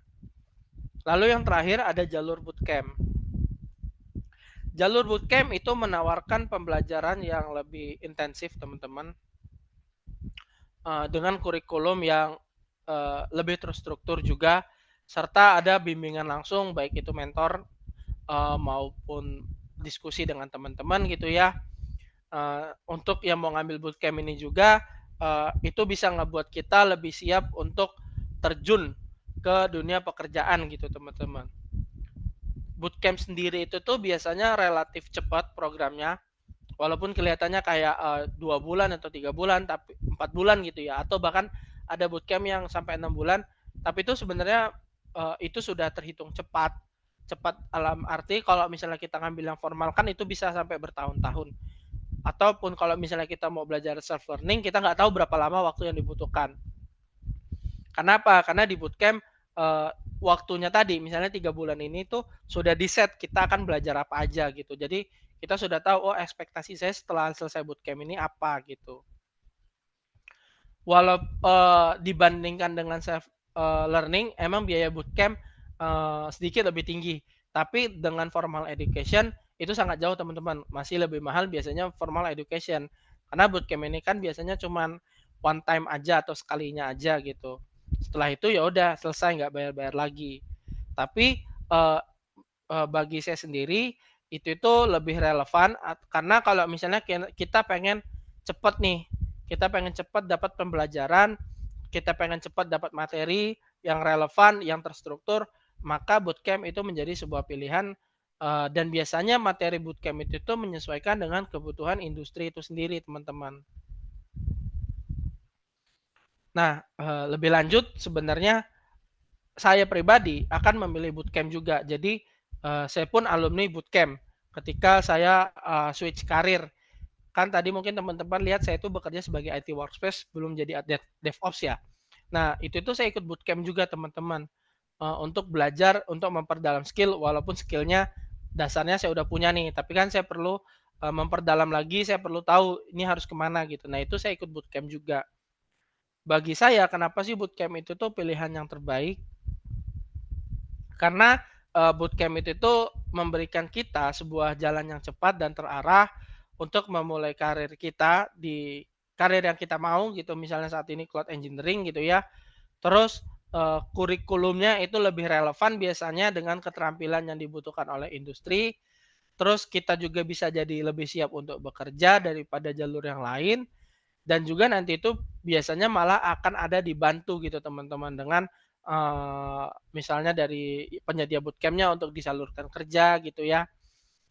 Lalu yang terakhir ada jalur bootcamp. Jalur bootcamp itu menawarkan pembelajaran yang lebih intensif, teman-teman, dengan kurikulum yang lebih terstruktur juga, serta ada bimbingan langsung baik itu mentor maupun diskusi dengan teman-teman gitu ya. Untuk yang mau ngambil bootcamp ini juga itu bisa ngebuat kita lebih siap untuk terjun ke dunia pekerjaan gitu, teman-teman. Bootcamp sendiri itu tuh biasanya relatif cepat programnya, walaupun kelihatannya kayak 2 bulan atau 3 bulan, tapi 4 bulan gitu ya, atau bahkan ada bootcamp yang sampai 6 bulan, tapi itu sebenarnya itu sudah terhitung cepat dalam arti kalau misalnya kita ngambil yang formal kan itu bisa sampai bertahun-tahun, ataupun kalau misalnya kita mau belajar self learning kita nggak tahu berapa lama waktu yang dibutuhkan. Kenapa? Karena di bootcamp waktunya tadi misalnya 3 bulan ini tuh sudah di set kita akan belajar apa aja gitu, jadi kita sudah tahu ekspektasi saya setelah selesai bootcamp ini apa gitu. Walau dibandingkan dengan self learning emang biaya bootcamp sedikit lebih tinggi, tapi dengan formal education itu sangat jauh, teman-teman. Masih lebih mahal biasanya formal education, karena bootcamp ini kan biasanya cuman one time aja atau sekalinya aja gitu. Setelah itu ya udah selesai, nggak bayar-bayar lagi. Tapi bagi saya sendiri itu lebih relevan, karena kalau misalnya kita pengen cepat nih, kita pengen cepat dapat pembelajaran, kita pengen cepat dapat materi yang relevan, yang terstruktur, maka bootcamp itu menjadi sebuah pilihan, dan biasanya materi bootcamp itu menyesuaikan dengan kebutuhan industri itu sendiri, teman-teman. Nah, lebih lanjut sebenarnya saya pribadi akan memilih bootcamp juga. Jadi saya pun alumni bootcamp ketika saya switch karir. Kan tadi mungkin teman-teman lihat saya itu bekerja sebagai IT workspace, belum jadi DevOps ya. Nah, itu saya ikut bootcamp juga, teman-teman. untuk belajar untuk memperdalam skill, walaupun skillnya dasarnya saya udah punya nih, tapi kan saya perlu memperdalam lagi, saya perlu tahu ini harus kemana gitu. Nah itu saya ikut bootcamp juga. Bagi saya kenapa sih bootcamp itu tuh pilihan yang terbaik? Karena bootcamp itu memberikan kita sebuah jalan yang cepat dan terarah untuk memulai karir kita di karir yang kita mau gitu. Misalnya saat ini cloud engineering gitu ya. Terus kurikulumnya itu lebih relevan biasanya dengan keterampilan yang dibutuhkan oleh industri. Terus kita juga bisa jadi lebih siap untuk bekerja daripada jalur yang lain. Dan juga nanti itu biasanya malah akan ada dibantu gitu teman-teman dengan misalnya dari penyedia bootcampnya untuk disalurkan kerja gitu ya.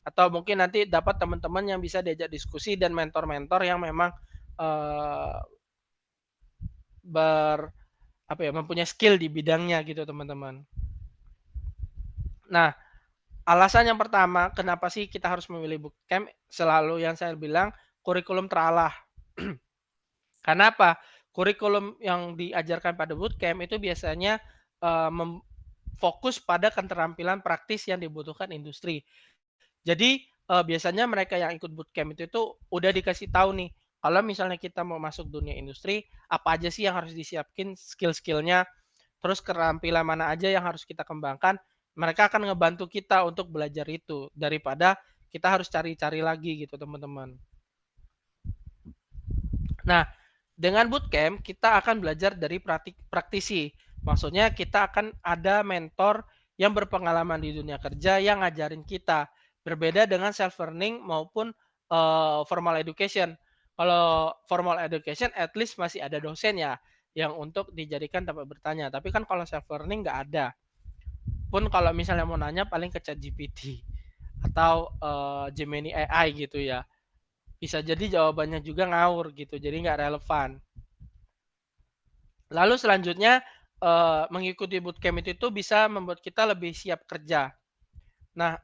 Atau mungkin nanti dapat teman-teman yang bisa diajak diskusi dan mentor-mentor yang memang uh, ber apa ya mempunyai skill di bidangnya gitu teman-teman. Nah, alasan yang pertama kenapa sih kita harus memilih bootcamp selalu yang saya bilang kurikulum teralah. Karena apa? Kurikulum yang diajarkan pada bootcamp itu biasanya fokus pada keterampilan praktis yang dibutuhkan industri. Jadi biasanya mereka yang ikut bootcamp itu udah dikasih tahu nih, kalau misalnya kita mau masuk dunia industri, apa aja sih yang harus disiapin skill-skillnya, terus keterampilan mana aja yang harus kita kembangkan, mereka akan ngebantu kita untuk belajar itu, daripada kita harus cari-cari lagi gitu teman-teman. Nah, dengan bootcamp kita akan belajar dari praktisi. Maksudnya kita akan ada mentor yang berpengalaman di dunia kerja yang ngajarin kita. Berbeda dengan self learning maupun formal education. Kalau formal education at least masih ada dosen ya yang untuk dijadikan tempat bertanya. Tapi kan kalau self learning nggak ada. Pun kalau misalnya mau nanya paling ke ChatGPT atau Gemini AI gitu ya. Bisa jadi jawabannya juga ngawur gitu, jadi nggak relevan. Lalu selanjutnya mengikuti bootcamp itu bisa membuat kita lebih siap kerja. Nah,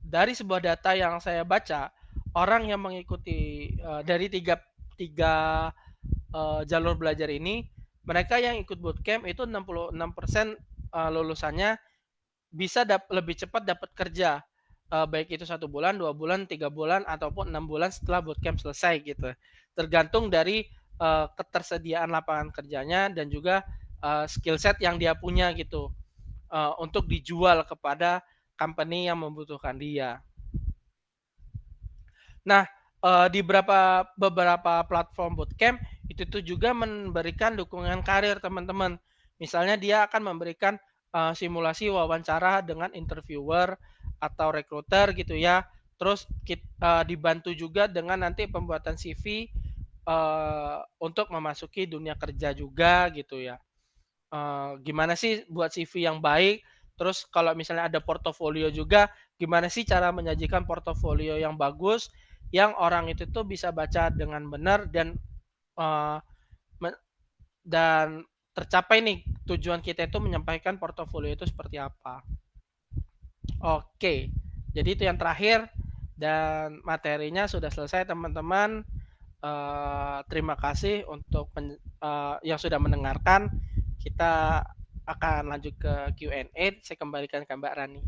dari sebuah data yang saya baca, orang yang mengikuti dari tiga jalur belajar ini, mereka yang ikut bootcamp itu 66% lulusannya bisa lebih cepat dapat kerja. Baik itu 1 bulan, 2 bulan, 3 bulan, ataupun 6 bulan setelah bootcamp selesai gitu. Tergantung dari ketersediaan lapangan kerjanya dan juga skill set yang dia punya gitu untuk dijual kepada company yang membutuhkan dia. Nah, di beberapa platform bootcamp itu tuh juga memberikan dukungan karir teman-teman. Misalnya dia akan memberikan simulasi wawancara dengan interviewer atau recruiter gitu ya. Terus dibantu juga dengan nanti pembuatan CV untuk memasuki dunia kerja juga gitu ya. Gimana sih buat CV yang baik? Terus kalau misalnya ada portofolio juga, gimana sih cara menyajikan portofolio yang bagus, yang orang itu tuh bisa baca dengan benar dan uh, dan tercapai nih tujuan kita itu menyampaikan portofolio itu seperti apa. Oke, jadi itu yang terakhir dan materinya sudah selesai teman-teman. Terima kasih untuk yang sudah mendengarkan. Kita akan lanjut ke Q&A. Saya kembalikan ke Mbak Rani.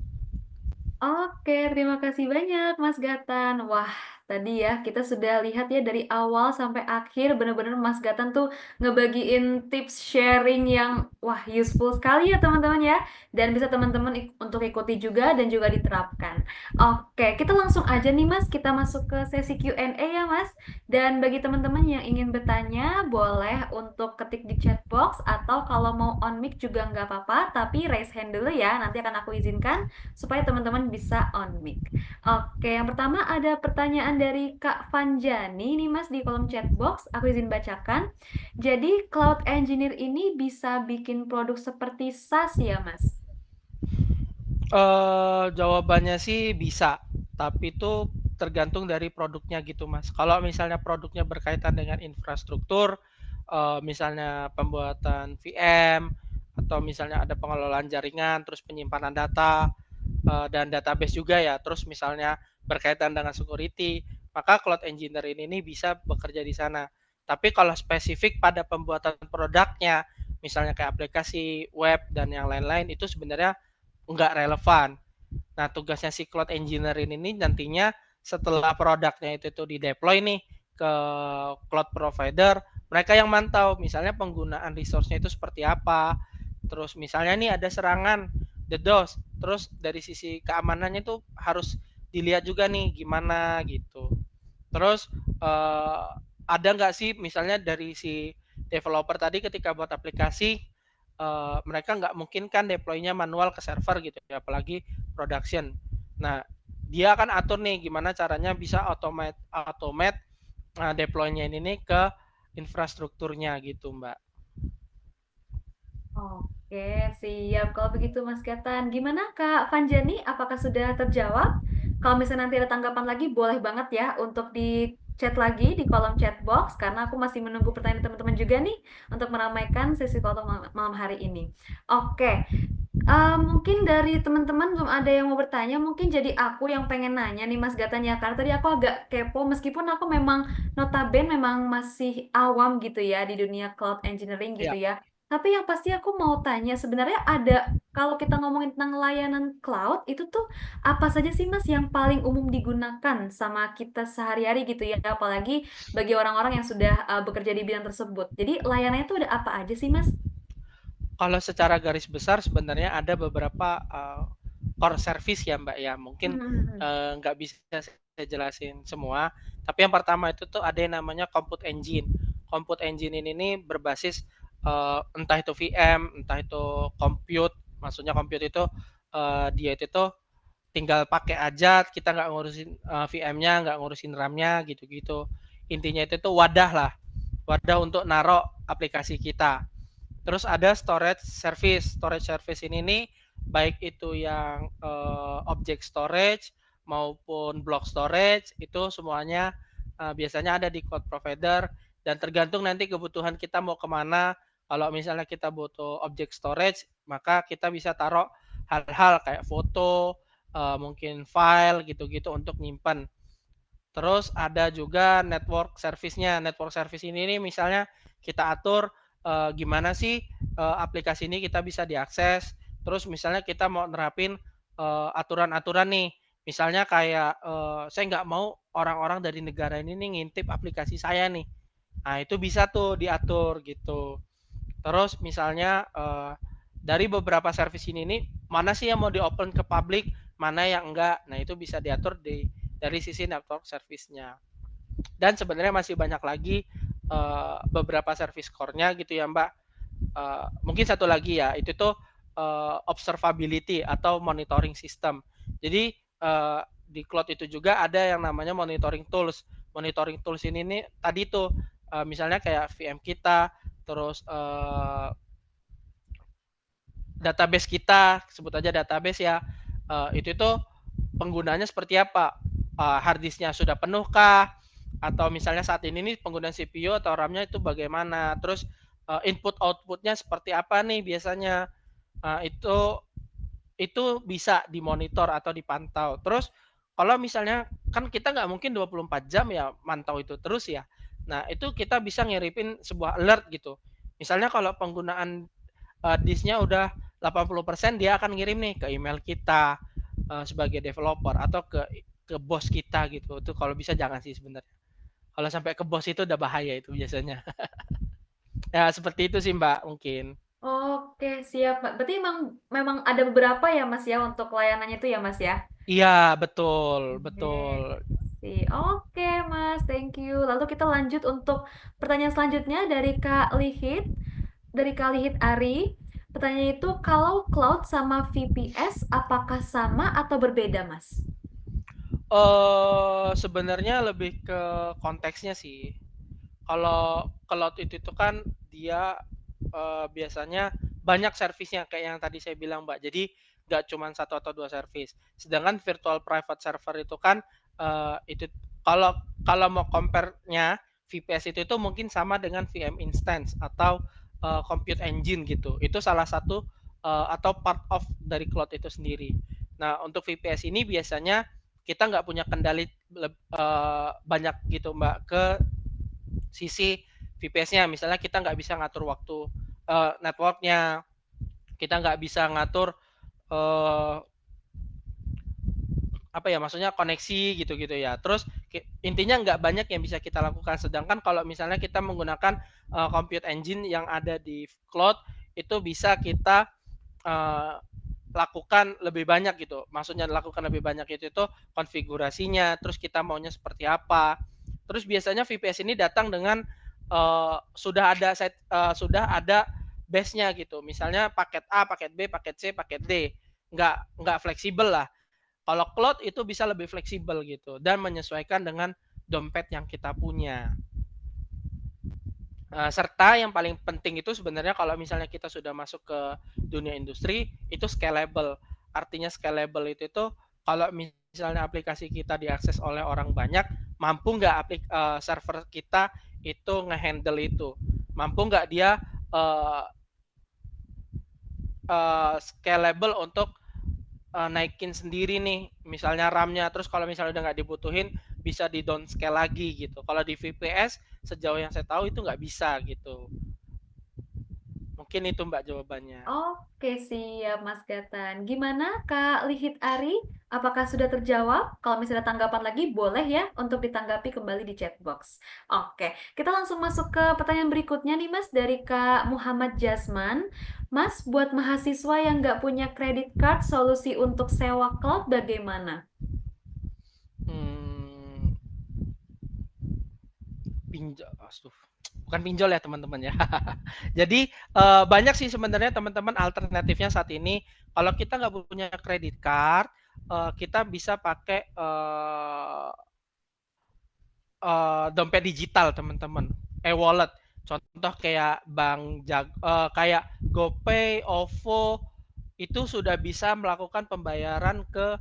Oke, terima kasih banyak Mas Gatan. Wah, tadi ya kita sudah lihat ya dari awal sampai akhir benar-benar Mas Gatan tuh ngebagiin tips sharing yang wah useful sekali ya teman-teman ya. Dan bisa teman-teman untuk ikuti juga dan juga diterapkan. Oke, kita langsung aja nih Mas, kita masuk ke sesi Q&A ya Mas. Dan bagi teman-teman yang ingin bertanya, boleh untuk ketik di chat box atau kalau mau on mic juga nggak apa-apa, tapi raise hand dulu ya, nanti akan aku izinkan supaya teman-teman bisa on mic. Oke, yang pertama ada pertanyaan dari Kak Vanjani nih Mas di kolom chat box. Aku izin bacakan. Jadi cloud engineer ini bisa bikin produk seperti SaaS ya Mas? Jawabannya sih bisa, tapi itu tergantung dari produknya gitu Mas. Kalau misalnya produknya berkaitan dengan infrastruktur, misalnya pembuatan VM atau misalnya ada pengelolaan jaringan, terus penyimpanan data dan database juga ya. Terus misalnya berkaitan dengan security, maka cloud engineer ini bisa bekerja di sana. Tapi kalau spesifik pada pembuatan produknya, misalnya kayak aplikasi web dan yang lain-lain itu sebenarnya nggak relevan. Nah, tugasnya si cloud engineer ini nantinya setelah produknya itu tuh di-deploy nih ke cloud provider, mereka yang mantau misalnya penggunaan resource-nya itu seperti apa. Terus misalnya nih ada serangan DDoS, terus dari sisi keamanannya itu harus dilihat juga nih gimana gitu. Terus ada nggak sih misalnya dari si developer tadi ketika buat aplikasi mereka nggak mungkin kan deploy-nya manual ke server gitu ya, apalagi production. Nah, dia akan atur nih gimana caranya bisa automate deploy-nya ini nih ke infrastrukturnya gitu, Mbak. Oke, siap. Kalau begitu Mas Gatan, gimana Kak Fanjani? Apakah sudah terjawab? Kalau misalnya nanti ada tanggapan lagi, boleh banget ya untuk di chat lagi di kolom chat box, karena aku masih menunggu pertanyaan teman-teman juga nih untuk meramaikan sesi call talk malam hari ini. Oke, mungkin dari teman-teman belum ada yang mau bertanya, mungkin jadi aku yang pengen nanya nih Mas Gatan ya, karena tadi aku agak kepo, meskipun aku memang notabene memang masih awam gitu ya di dunia cloud engineering gitu Ya, ya. Tapi yang pasti aku mau tanya, sebenarnya ada, kalau kita ngomongin tentang layanan cloud, itu tuh apa saja sih Mas yang paling umum digunakan sama kita sehari-hari gitu ya, apalagi bagi orang-orang yang sudah bekerja di bidang tersebut. Jadi layanannya tuh ada apa aja sih Mas? kalau secara garis besar sebenarnya ada beberapa core service ya Mbak ya. Mungkin Hmm. nggak bisa saya jelasin semua. Tapi yang pertama itu tuh ada yang namanya Compute Engine. Compute Engine ini berbasis entah itu VM, entah itu compute. Maksudnya compute itu dia itu tuh tinggal pakai aja, kita nggak ngurusin VM-nya, nggak ngurusin RAM-nya gitu-gitu. Intinya itu tuh wadah lah, wadah untuk narok aplikasi kita. Terus ada storage service. Storage service ini nih baik itu yang object storage maupun block storage itu semuanya biasanya ada di cloud provider dan tergantung nanti kebutuhan kita mau kemana. Kalau misalnya kita butuh object storage, maka kita bisa taruh hal-hal kayak foto, mungkin file gitu-gitu untuk nyimpan. Terus ada juga network service-nya. Network service ini nih misalnya kita atur gimana sih aplikasi ini kita bisa diakses. Terus misalnya kita mau nerapin aturan-aturan nih. Misalnya kayak saya nggak mau orang-orang dari negara ini nih ngintip aplikasi saya nih. Nah itu bisa tuh diatur gitu. Terus misalnya dari beberapa service ini nih mana sih yang mau di-open ke publik, mana yang enggak. Nah, itu bisa diatur dari sisi network service-nya. Dan sebenarnya masih banyak lagi beberapa service core-nya gitu ya, Mbak. Mungkin satu lagi ya, itu tuh observability atau monitoring system. Jadi di cloud itu juga ada yang namanya monitoring tools. Monitoring tools ini nih tadi tuh misalnya kayak VM kita, terus database kita, sebut aja database ya, itu tuh penggunanya seperti apa? Hard disknya sudah penuhkah? Atau misalnya saat ini nih penggunaan CPU atau RAM-nya itu bagaimana? Terus input outputnya seperti apa nih biasanya? Itu bisa dimonitor atau dipantau. Terus kalau misalnya kan kita nggak mungkin 24 jam ya mantau itu terus ya. Nah itu kita bisa ngirimin sebuah alert gitu. Misalnya kalau penggunaan disknya udah 80% dia akan ngirim nih ke email kita sebagai developer atau ke bos kita gitu. Itu kalau bisa jangan sih sebenarnya. Kalau sampai ke bos itu udah bahaya itu biasanya. Ya seperti itu sih Mbak mungkin. Oke, siap, Mbak. Berarti memang memang ada beberapa ya, Mas ya, untuk layanannya itu ya, Mas ya? Iya betul Oke, betul. Oke, Mas, thank you. Lalu kita lanjut untuk pertanyaan selanjutnya dari Kak Lihit, dari Kak Lihit Ari. Pertanyaan itu, kalau cloud sama VPS, apakah sama atau berbeda, Mas? Sebenarnya lebih ke konteksnya sih. Kalau cloud itu tuh kan dia biasanya banyak servisnya kayak yang tadi saya bilang Mbak. Jadi nggak cuma satu atau dua servis. Sedangkan virtual private server itu kan itu kalau kalau mau compare-nya VPS itu mungkin sama dengan VM instance atau compute engine gitu. Itu salah satu atau part of dari cloud itu sendiri. Nah untuk VPS ini biasanya kita nggak punya kendali banyak gitu Mbak ke sisi VPS-nya. Misalnya kita nggak bisa ngatur waktu networknya, kita nggak bisa ngatur apa ya, maksudnya koneksi gitu-gitu ya. Terus intinya nggak banyak yang bisa kita lakukan. Sedangkan kalau misalnya kita menggunakan compute engine yang ada di cloud, itu bisa kita lakukan lebih banyak gitu. Maksudnya lakukan lebih banyak itu konfigurasinya, terus kita maunya seperti apa. Terus biasanya VPS ini datang dengan sudah ada base-nya gitu. Misalnya paket A, paket B, paket C, paket D. Nggak fleksibel lah. Kalau cloud itu bisa lebih fleksibel gitu dan menyesuaikan dengan dompet yang kita punya. Serta yang paling penting itu sebenarnya kalau misalnya kita sudah masuk ke dunia industri itu scalable. Artinya scalable itu kalau misalnya aplikasi kita diakses oleh orang banyak, mampu nggak server kita itu ngehandle itu, mampu nggak dia scalable untuk naikin sendiri nih, misalnya RAM-nya, terus kalau misalnya udah nggak dibutuhin bisa di downscale lagi gitu. Kalau di VPS sejauh yang saya tahu itu nggak bisa gitu. Mungkin itu Mbak jawabannya. Oke, siap Mas Gatan. Gimana Kak Lihit Ari? Apakah sudah terjawab? Kalau misalnya tanggapan lagi, boleh ya untuk ditanggapi kembali di chat box. Oke, kita langsung masuk ke pertanyaan berikutnya nih Mas, dari Kak Muhammad Jasman. Mas, buat mahasiswa yang nggak punya credit card, solusi untuk sewa cloud bagaimana? Hmm, pinjol, bukan pinjol ya teman-teman ya. Jadi banyak sih sebenarnya teman-teman alternatifnya saat ini. Kalau kita nggak punya credit card, kita bisa pakai dompet digital teman-teman, e-wallet. Contoh kayak kayak GoPay, OVO itu sudah bisa melakukan pembayaran ke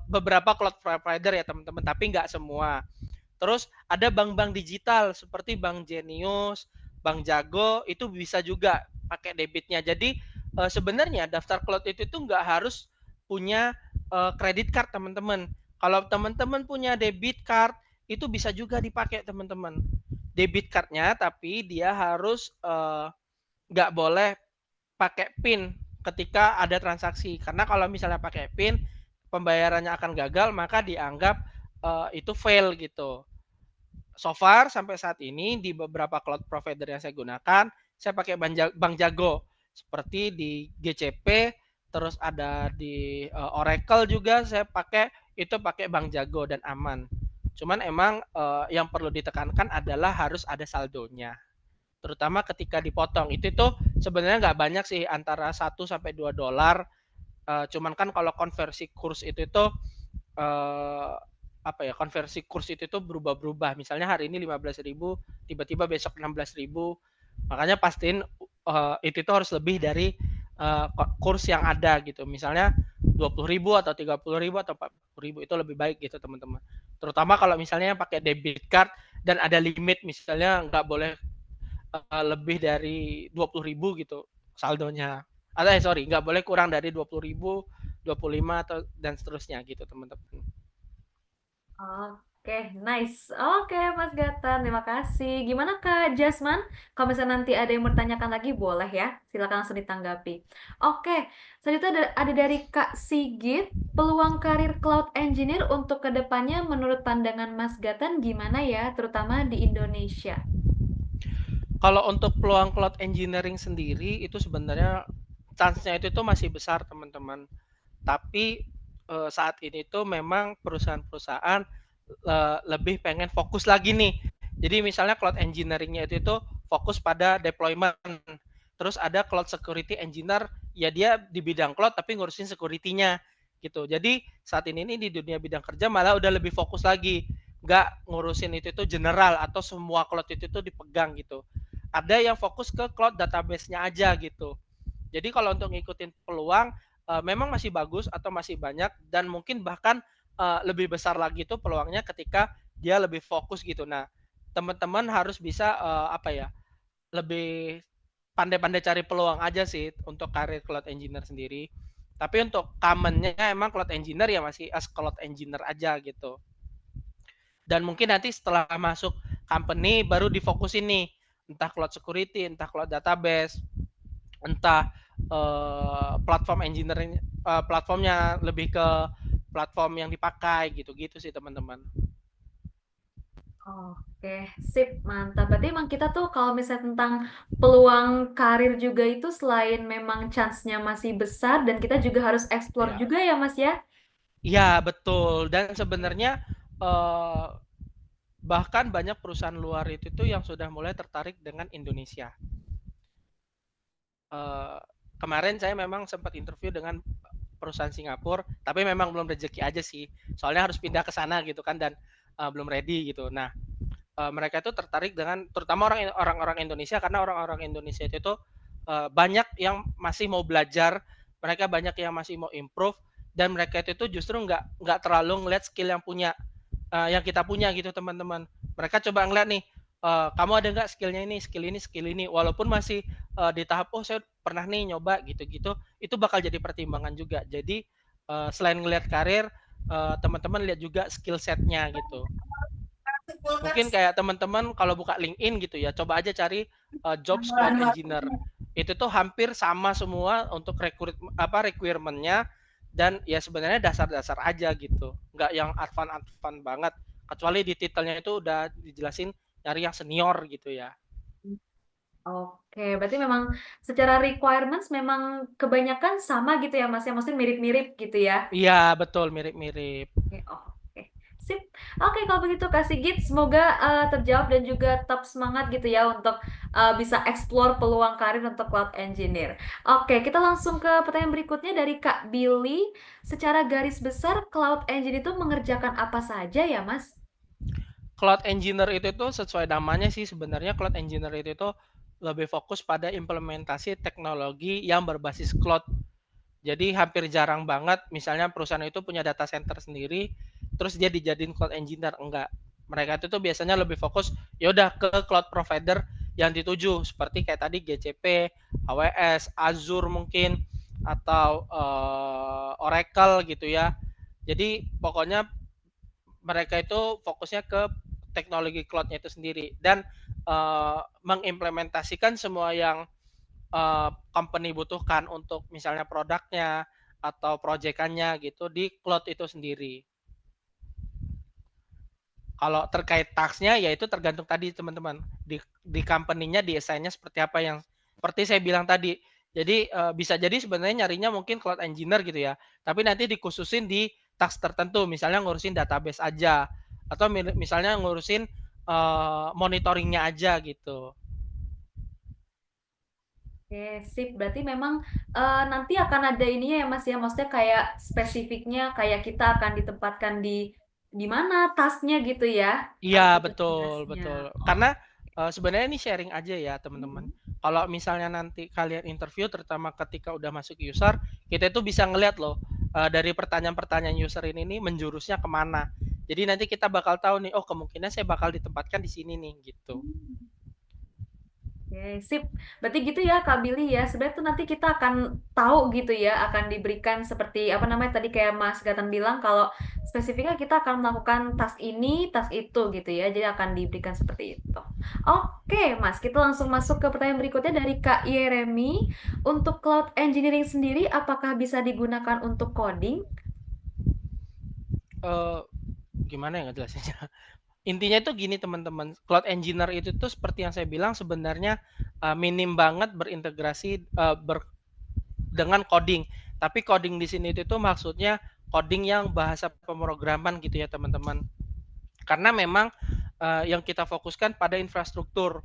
beberapa cloud provider ya teman-teman, tapi nggak semua. Terus ada bank-bank digital seperti Bank Jenius, Bank Jago itu bisa juga pakai debitnya. Jadi sebenarnya daftar cloud itu tuh nggak harus punya credit card teman-teman. Kalau teman-teman punya debit card itu bisa juga dipakai teman-teman. Debit cardnya tapi dia harus nggak boleh pakai PIN ketika ada transaksi. Karena kalau misalnya pakai PIN pembayarannya akan gagal maka dianggap itu fail gitu. So far sampai saat ini di beberapa cloud provider yang saya gunakan, saya pakai Bank Jago seperti di GCP, terus ada di Oracle juga saya pakai Bank Jago dan aman. Cuman emang yang perlu ditekankan adalah harus ada saldonya. Terutama ketika dipotong. Itu tuh sebenarnya nggak banyak sih, antara 1 sampai 2 dolar. Cuman kan kalau konversi kurs itu apa ya, konversi kurs itu berubah-berubah. Misalnya hari ini 15.000, tiba-tiba besok 16.000. Makanya pastiin itu harus lebih dari kurs yang ada gitu. Misalnya 20.000 atau 30.000 atau 40.000 itu lebih baik gitu teman-teman. Terutama kalau misalnya pakai debit card dan ada limit, misalnya nggak boleh lebih dari 20.000 gitu saldonya. Sorry, nggak boleh kurang dari 20.000, 25 atau dan seterusnya gitu teman-teman. Oke, nice. Oke, Mas Gatan, terima kasih. Gimana Kak Jasman? Kalau misalnya nanti ada yang bertanyakan lagi, boleh ya. Silakan langsung ditanggapi. Oke, selanjutnya ada dari Kak Sigit. Peluang karir cloud engineer untuk kedepannya menurut pandangan Mas Gatan gimana ya, terutama di Indonesia? Kalau untuk peluang cloud engineering sendiri itu sebenarnya chance-nya itu masih besar teman-teman. Tapi saat ini tuh memang perusahaan-perusahaan lebih pengen fokus lagi nih. Jadi misalnya cloud engineering-nya itu fokus pada deployment. Terus ada cloud security engineer, ya dia di bidang cloud tapi ngurusin security-nya gitu. Jadi saat ini di dunia bidang kerja malah udah lebih fokus lagi, nggak ngurusin itu general atau semua cloud itu dipegang gitu. Ada yang fokus ke cloud database-nya aja gitu. Jadi kalau untuk ngikutin peluang memang masih bagus atau masih banyak, dan mungkin bahkan lebih besar lagi itu peluangnya ketika dia lebih fokus gitu. Nah, teman-teman harus bisa apa ya, lebih pandai-pandai cari peluang aja sih untuk karir cloud engineer sendiri. Tapi untuk commonnya emang cloud engineer ya masih as cloud engineer aja gitu. Dan mungkin nanti setelah masuk company baru difokusin nih entah cloud security, entah cloud database, entah platform engineering, platformnya lebih ke platform yang dipakai gitu-gitu sih teman-teman. Oke, sip, mantap. Berarti emang kita tuh kalau misalnya tentang peluang karir juga itu selain memang chance-nya masih besar dan kita juga harus explore Ya, juga ya Mas ya. iya betul. Dan sebenarnya eh, bahkan banyak perusahaan luar itu tuh yang sudah mulai tertarik dengan Indonesia. Eh, Kemarin saya memang sempat interview dengan perusahaan Singapura, tapi memang belum rezeki aja sih. Soalnya harus pindah ke sana gitu kan dan belum ready gitu. Nah, mereka itu tertarik dengan terutama orang-orang Indonesia karena orang-orang Indonesia itu tuh banyak yang masih mau belajar, mereka banyak yang masih mau improve dan mereka itu tuh justru nggak terlalu ngeliat skill yang kita punya gitu teman-teman. Mereka coba ngeliat nih, kamu ada nggak skillnya ini, skill ini, walaupun masih di tahap oh saya pernah nih nyoba gitu-gitu, itu bakal jadi pertimbangan juga. Jadi selain ngeliat karir, teman-teman lihat juga skill setnya gitu. Mungkin kayak teman-teman kalau buka LinkedIn gitu ya, coba aja cari jobs cloud engineer. Itu tuh hampir sama semua untuk requirementnya dan ya sebenarnya dasar-dasar aja gitu. Nggak yang advance banget. Kecuali di titelnya itu udah dijelasin nyari yang senior gitu ya. Oke, berarti memang secara requirements memang kebanyakan sama gitu ya Mas ya, maksudnya mirip-mirip gitu ya. Iya, betul mirip-mirip. Oke, oke. Sip. Oke, kalau begitu Kak Sigit, semoga terjawab dan juga tetap semangat gitu ya untuk bisa explore peluang karir untuk cloud engineer. Oke, kita langsung ke pertanyaan berikutnya dari Kak Billy. Secara garis besar, cloud engineer itu mengerjakan apa saja ya, Mas? Cloud engineer itu tuh sesuai namanya sih sebenarnya cloud engineer itu tuh lebih fokus pada implementasi teknologi yang berbasis cloud. Jadi hampir jarang banget misalnya perusahaan itu punya data center sendiri terus dia dijadiin cloud engineer, enggak. Mereka itu tuh biasanya lebih fokus ya udah ke cloud provider yang dituju seperti kayak tadi GCP, AWS, Azure mungkin atau Oracle gitu ya. Jadi pokoknya mereka itu fokusnya ke teknologi cloudnya itu sendiri dan mengimplementasikan semua yang company butuhkan untuk misalnya produknya atau proyekannya gitu di cloud itu sendiri. Kalau terkait taxnya ya itu tergantung tadi teman-teman di company-nya di assign-nya seperti apa yang seperti saya bilang tadi. Jadi bisa jadi sebenarnya nyarinya mungkin cloud engineer gitu ya. Tapi nanti dikhususin di tax tertentu, misalnya ngurusin database aja atau misalnya ngurusin monitoringnya aja gitu. Oke, sip. Berarti memang nanti akan ada ininya ya Mas ya, maksudnya kayak spesifiknya kayak kita akan ditempatkan di mana tasknya gitu ya, Iya, atau betul, tugasnya. betul. Oh. Karena sebenarnya ini sharing aja ya, teman-teman. Mhm. Kalau misalnya nanti kalian interview, terutama ketika udah masuk user, kita itu bisa ngeliat loh dari pertanyaan-pertanyaan user ini menjurusnya kemana. Jadi nanti kita bakal tahu nih, oh kemungkinan saya bakal ditempatkan di sini nih, gitu. Hmm. Oke, sip. Berarti gitu ya, Kak Billy ya. Sebenarnya tuh nanti kita akan tahu gitu ya, akan diberikan seperti apa namanya tadi kayak Mas Gatan bilang kalau spesifiknya kita akan melakukan tas ini, tas itu gitu ya. Jadi akan diberikan seperti itu. Oke, Mas, kita langsung masuk ke pertanyaan berikutnya dari Kak Yeremi. Untuk cloud engineering sendiri, apakah bisa digunakan untuk coding? Eh Gimana ya ngejelasinnya? Intinya itu gini teman-teman, cloud engineer itu tuh seperti yang saya bilang sebenarnya minim banget berintegrasi dengan coding. Tapi coding di sini itu tuh maksudnya coding yang bahasa pemrograman gitu ya teman-teman. Karena memang yang kita fokuskan pada infrastruktur,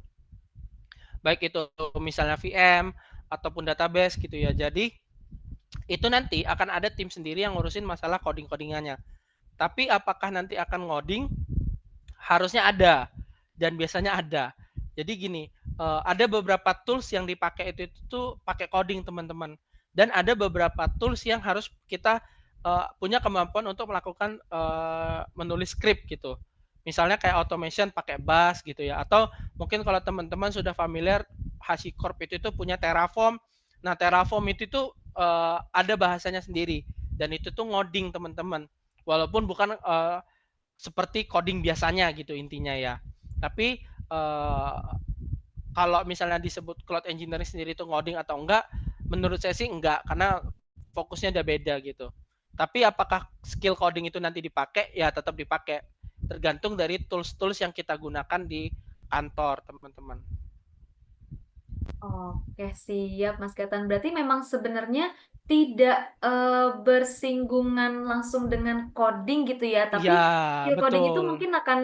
baik itu misalnya VM ataupun database gitu ya. Jadi itu nanti akan ada tim sendiri yang ngurusin masalah coding-codingannya. Tapi apakah nanti akan ngoding? Harusnya ada dan biasanya ada. Jadi gini, ada beberapa tools yang dipakai itu tuh pakai coding teman-teman. Dan ada beberapa tools yang harus kita punya kemampuan untuk melakukan menulis script gitu. Misalnya kayak automation pakai Bash gitu ya. Atau mungkin kalau teman-teman sudah familiar HashiCorp itu punya Terraform. Nah, Terraform itu tuh ada bahasanya sendiri dan itu tuh ngoding teman-teman. Walaupun bukan seperti coding biasanya gitu intinya ya. Tapi kalau misalnya disebut cloud engineering sendiri itu ngoding atau enggak, menurut saya sih enggak, karena fokusnya udah beda gitu. Tapi apakah skill coding itu nanti dipakai? Ya tetap dipakai. Tergantung dari tools-tools yang kita gunakan di kantor, teman-teman. Oke, siap Mas Gatan. Berarti memang sebenarnya tidak bersinggungan langsung dengan coding gitu ya, tapi Iya, skill coding itu betul. mungkin akan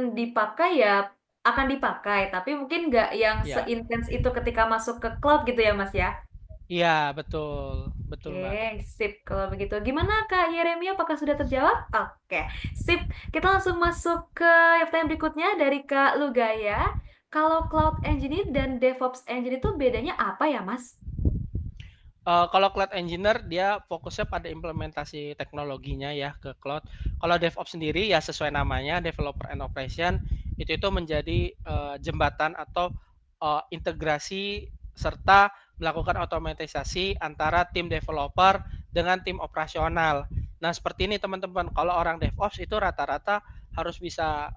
dipakai, tapi mungkin nggak yang Iya. seintens itu ketika masuk ke cloud gitu ya Mas ya. Iya, betul. Betul, Mbak. Oke, sip kalau begitu. Gimana Kak Yeremia, apakah sudah terjawab? Oke, sip. Kita langsung masuk ke pertanyaan berikutnya dari Kak Lugaya. Kalau Cloud Engineer dan DevOps Engineer itu bedanya apa ya, Mas? Kalau cloud engineer dia fokusnya pada implementasi teknologinya ya ke cloud. Kalau DevOps sendiri ya sesuai namanya developer and operation itu menjadi jembatan atau integrasi serta melakukan otomatisasi antara tim developer dengan tim operasional. Nah seperti ini teman-teman. Kalau orang DevOps itu rata-rata harus bisa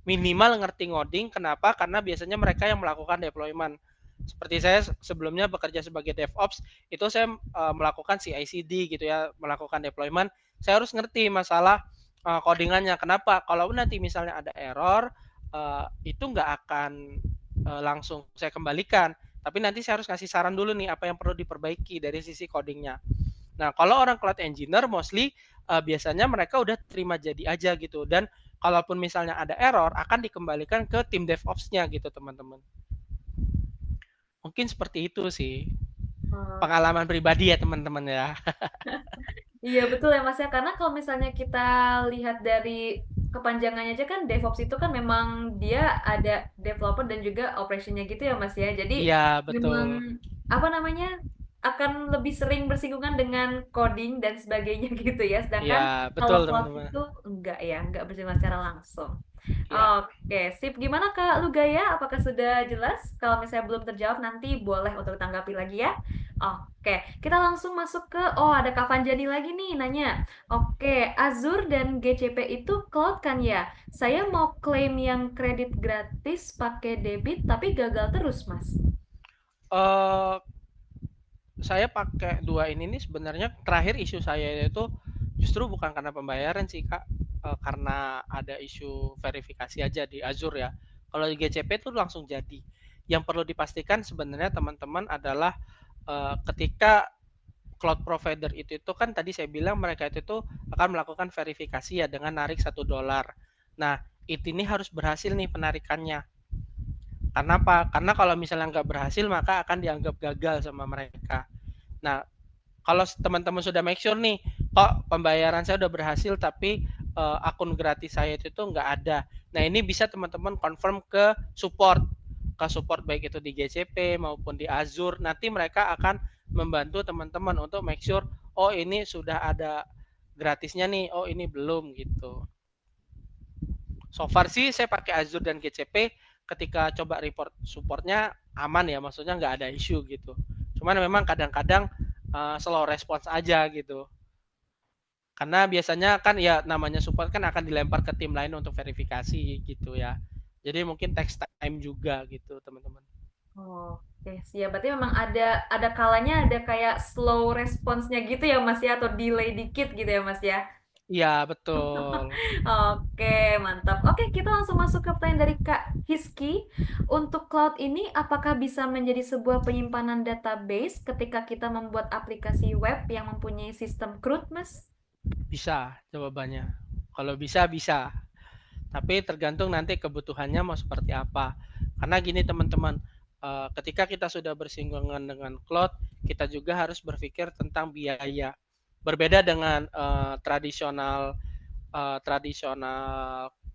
minimal ngerti ngoding. Kenapa? Karena biasanya mereka yang melakukan deployment. Seperti saya sebelumnya bekerja sebagai DevOps, itu saya melakukan CI/CD gitu ya, melakukan deployment. Saya harus ngerti masalah codingannya. Kenapa? Kalau nanti misalnya ada error, itu nggak akan langsung saya kembalikan. Tapi nanti saya harus ngasih saran dulu nih apa yang perlu diperbaiki dari sisi codingnya. Nah, kalau orang cloud engineer mostly biasanya mereka udah terima jadi aja gitu. Dan kalaupun misalnya ada error, akan dikembalikan ke tim DevOps-nya gitu teman-teman. Mungkin seperti itu sih. Oh, Pengalaman pribadi ya teman-teman ya. iya betul ya Mas ya, karena kalau misalnya kita lihat dari kepanjangannya aja kan DevOps itu kan memang dia ada developer dan juga operationnya gitu ya Mas ya. Jadi Iya, betul. memang apa namanya akan lebih sering bersinggungan dengan coding dan sebagainya gitu ya. Iya, Sedangkan kalau betul cloud teman-teman. itu enggak bersinggungan secara langsung. Iya. Oke, sip. Gimana Kak Lugaya? Apakah sudah jelas? Kalau misalnya belum terjawab nanti boleh untuk tanggapi lagi ya. Oke, kita langsung masuk ke, oh ada Kak Vanjani lagi nih nanya. Oke, Azure dan GCP itu cloud kan ya? Saya mau klaim yang kredit gratis pakai debit tapi gagal terus, Mas. Eh saya pakai dua ini nih sebenarnya terakhir isu saya itu justru bukan karena pembayaran sih Kak. Karena ada isu verifikasi aja di Azure ya. Kalau di GCP itu langsung jadi. Yang perlu dipastikan sebenarnya teman-teman adalah ketika cloud provider itu kan tadi saya bilang mereka itu akan melakukan verifikasi ya dengan narik $1. Nah, ini harus berhasil nih penarikannya. Karena apa? Karena kalau misalnya nggak berhasil maka akan dianggap gagal sama mereka. Nah, kalau teman-teman sudah make sure nih, kok pembayaran saya udah berhasil tapi akun gratis saya itu tuh nggak ada. Nah, ini bisa teman-teman confirm ke support baik itu di GCP maupun di Azure. Nanti mereka akan membantu teman-teman untuk make sure, oh ini sudah ada gratisnya nih, oh ini belum gitu. So far sih saya pakai Azure dan GCP, ketika coba report supportnya aman ya, maksudnya nggak ada isu gitu. Cuman memang kadang-kadang slow response aja gitu. Karena biasanya kan ya namanya support kan akan dilempar ke tim lain untuk verifikasi gitu ya. Jadi mungkin text time juga gitu teman-teman. Oke, siap. Berarti memang ada kalanya ada kayak slow response-nya gitu ya, Mas ya, atau delay dikit gitu ya, Mas ya. Iya betul. Oke, mantap. Oke, kita langsung masuk ke pertanyaan dari Kak Hiski. Untuk cloud ini, apakah bisa menjadi sebuah penyimpanan database ketika kita membuat aplikasi web yang mempunyai sistem CRUD, Mas? Bisa jawabannya. Kalau bisa. Tapi tergantung nanti kebutuhannya mau seperti apa. Karena gini teman-teman, ketika kita sudah bersinggungan dengan cloud, kita juga harus berpikir tentang biaya. Berbeda dengan tradisional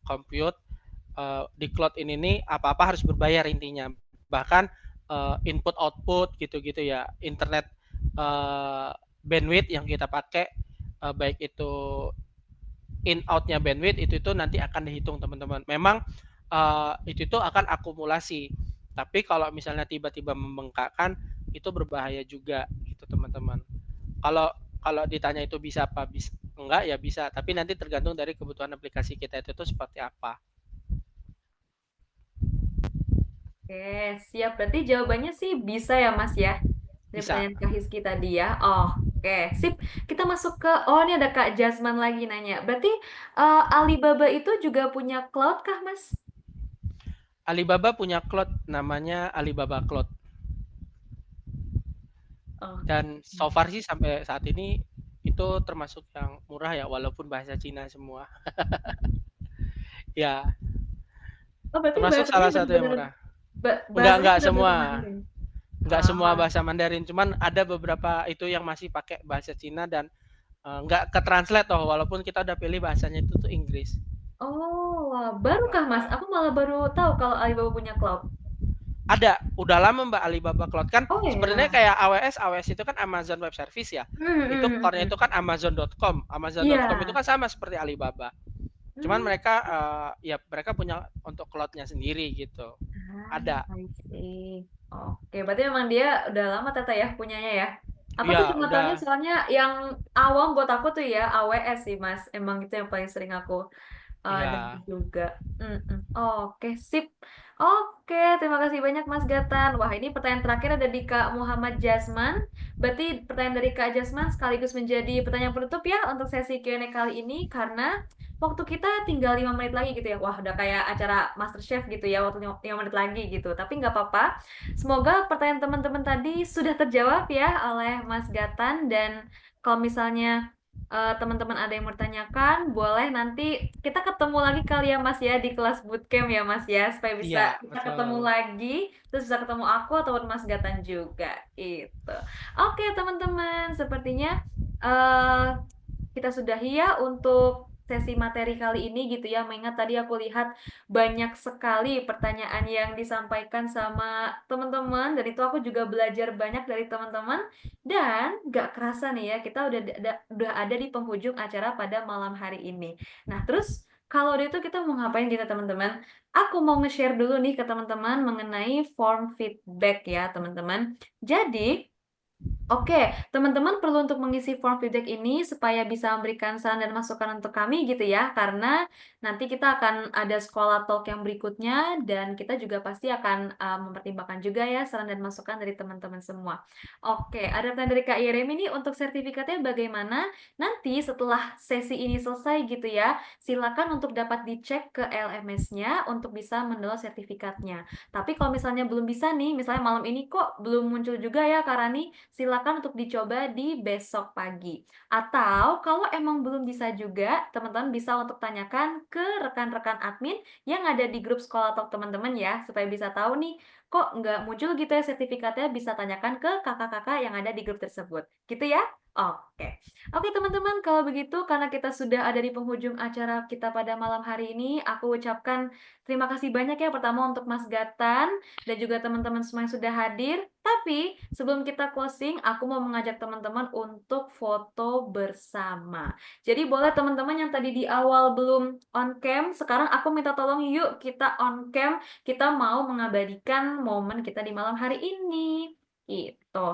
compute, di cloud ini nih apa-apa harus berbayar intinya. Bahkan input output gitu-gitu ya, internet bandwidth yang kita pakai, baik itu in outnya bandwidth itu nanti akan dihitung teman-teman. Memang itu akan akumulasi. Tapi kalau misalnya tiba-tiba membengkakkan itu berbahaya juga gitu teman-teman. Kalau kalau ditanya itu bisa apa bisa enggak ya bisa, tapi nanti tergantung dari kebutuhan aplikasi kita itu seperti apa. Oke, siap. Berarti jawabannya sih bisa ya, Mas ya. Dari Bisa. pertanyaan Kak Hizky tadi ya. Oke, sip. Kita masuk ke, ini ada Kak Jasman lagi nanya. Berarti Alibaba itu juga punya cloud kah, Mas? Alibaba punya cloud namanya Alibaba Cloud. Oh, Dan so far sih sampai saat ini itu termasuk yang murah ya walaupun bahasa Cina semua. Ya, berarti termasuk bahasanya salah satu yang benar-benar murah. bahasanya Enggak benar-benar semua. Mandarin. Enggak semua Ah, bahasa Mandarin, cuman ada beberapa itu yang masih pakai bahasa Cina dan enggak ke translate toh walaupun kita udah pilih bahasanya itu tuh Inggris. wah, barukah Mas? Aku malah baru tahu kalau Alibaba punya cloud. Ada, udah lama Mbak Alibaba Cloud kan Oh sebenarnya ya. kayak AWS itu kan Amazon Web Service ya. Itu core-nya itu kan Amazon.com. Amazon.com itu Iya. kan sama seperti Alibaba. Cuman Hmm. mereka ya mereka punya untuk cloud-nya sendiri gitu. Ada. I see. Oke, berarti memang dia udah lama Tata ya punyanya ya. Aku tuh Ya, cuma taunya udah. soalnya yang awam buat aku tuh ya AWS sih Mas. Emang itu yang paling sering aku dengar Ya, juga. Mm-mm. Oke, sip. Oke, terima kasih banyak Mas Gatan. Wah, ini pertanyaan terakhir ada di Kak Muhammad Jasman. Berarti pertanyaan dari Kak Jasman sekaligus menjadi pertanyaan penutup ya untuk sesi Q&A kali ini karena waktu kita tinggal 5 menit lagi gitu ya. Wah, udah kayak acara MasterChef gitu ya, waktu 5 menit lagi gitu. Tapi nggak apa-apa. Semoga pertanyaan teman-teman tadi sudah terjawab ya oleh Mas Gatan. Dan kalau misalnya teman-teman ada yang bertanyakan, boleh nanti kita ketemu lagi kali ya Mas ya di kelas bootcamp ya Mas ya, supaya bisa iya, kita ketemu betul. lagi, terus bisa ketemu aku ataupun Mas Gatan juga. Itu. Oke teman-teman, sepertinya eh kita sudahi ya untuk sesi materi kali ini gitu ya. Mengingat tadi aku lihat banyak sekali pertanyaan yang disampaikan sama teman-teman dan itu aku juga belajar banyak dari teman-teman dan gak kerasa nih ya kita udah ada di penghujung acara pada malam hari ini. Nah, terus kalau udah itu kita mau ngapain gitu teman-teman? Aku mau nge-share dulu nih ke teman-teman mengenai form feedback ya teman-teman. Jadi, oke, teman-teman perlu untuk mengisi form feedback ini supaya bisa memberikan saran dan masukan untuk kami gitu ya, karena nanti kita akan ada sekolah talk yang berikutnya dan kita juga pasti akan mempertimbangkan juga ya saran dan masukan dari teman-teman semua. Oke, ada pertanyaan dari Kak Yeremi nih untuk sertifikatnya bagaimana? Nanti setelah sesi ini selesai gitu ya, silakan untuk dapat dicek ke LMS-nya untuk bisa mendownload sertifikatnya. Tapi kalau misalnya belum bisa nih, misalnya malam ini kok belum muncul juga ya Kak Rani, silakan untuk dicoba di besok pagi. Atau kalau emang belum bisa juga, teman-teman bisa untuk tanyakan ke rekan-rekan admin yang ada di grup sekolah talk teman-teman ya, supaya bisa tahu nih, kok nggak muncul gitu ya sertifikatnya, bisa tanyakan ke kakak-kakak yang ada di grup tersebut. Gitu ya? Oke. Oke teman-teman, kalau begitu karena kita sudah ada di penghujung acara kita pada malam hari ini, aku ucapkan terima kasih banyak ya pertama untuk Mas Gatan dan juga teman-teman semua yang sudah hadir. Tapi sebelum kita closing, aku mau mengajak teman-teman untuk foto bersama. Jadi boleh teman-teman yang tadi di awal belum on cam, sekarang aku minta tolong yuk kita on cam, kita mau mengabadikan momen kita di malam hari ini. Gitu.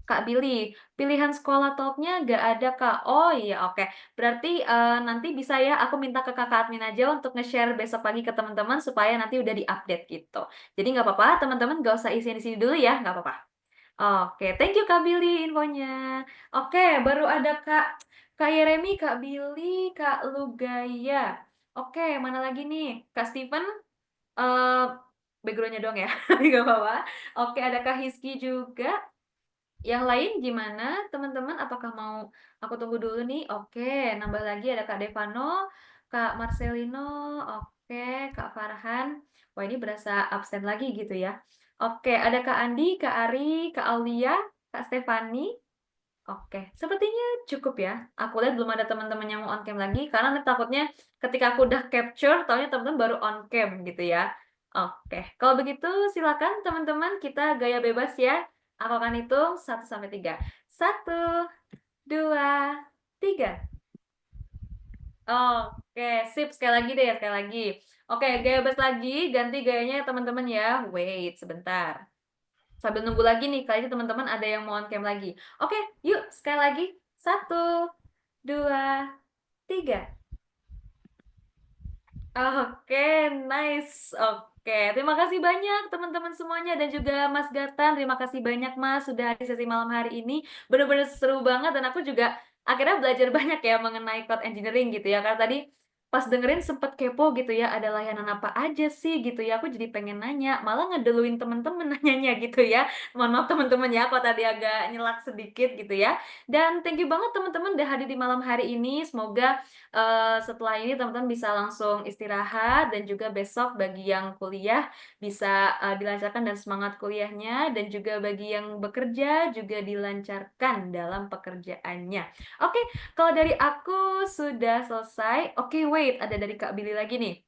Kak Billy, pilihan sekolah talknya nggak ada Kak. Oh iya, oke. Berarti nanti bisa ya, aku minta ke kakak admin aja untuk nge-share besok pagi ke teman-teman supaya nanti udah di-update gitu. Jadi nggak apa-apa, teman-teman nggak usah isi di sini dulu ya, nggak apa-apa. Oke, thank you Kak Billy infonya. Oke, baru ada Kak Yeremi, Kak Billy, Kak Lugaya. Oke, mana lagi nih? Kak Steven, eh backgroundnya dong ya, nggak apa-apa. Oke, ada Kak Hizky juga. Yang lain gimana, teman-teman? Apakah mau aku tunggu dulu nih? Oke, nambah lagi ada Kak Devano, Kak Marcelino, oke, Kak Farhan. Wah, ini berasa absen lagi gitu ya. Oke, ada Kak Andi, Kak Ari, Kak Aulia, Kak Stefani. Oke, sepertinya cukup ya. Aku lihat belum ada teman-teman yang mau on cam lagi, karena nanti takutnya ketika aku udah capture, taunya teman-teman baru on cam gitu ya. Oke, kalau begitu silakan teman-teman kita gaya bebas ya. Aku akan hitung 1 sampai 3. 1, 2, 3. Oke, sip. Sekali lagi deh, sekali lagi. Oke, gaya bebas lagi. Ganti gayanya teman-teman ya. Wait, sebentar. Sambil nunggu lagi nih, kali ini teman-teman ada yang mau on cam lagi. Oke, yuk sekali lagi. 1, 2, 3. Oke, nice. Oke. Oke, terima kasih banyak teman-teman semuanya dan juga Mas Gatan. Terima kasih banyak Mas sudah hadir sesi malam hari ini. Benar-benar seru banget dan aku juga akhirnya belajar banyak ya mengenai cloud engineering gitu ya. Karena tadi pas dengerin sempet kepo gitu ya, ada layanan apa aja sih gitu ya. Aku jadi pengen nanya, malah ngedeluin temen-temen nanyanya gitu ya. Mohon maaf teman-teman ya, kalau tadi agak nyelak sedikit gitu ya. Dan thank you banget teman-teman udah hadir di malam hari ini. Semoga setelah ini teman-teman bisa langsung istirahat dan juga besok bagi yang kuliah bisa dilancarkan dan semangat kuliahnya dan juga bagi yang bekerja juga dilancarkan dalam pekerjaannya. Oke, kalau dari aku sudah selesai. Oke, wait, ada dari Kak Billy lagi nih.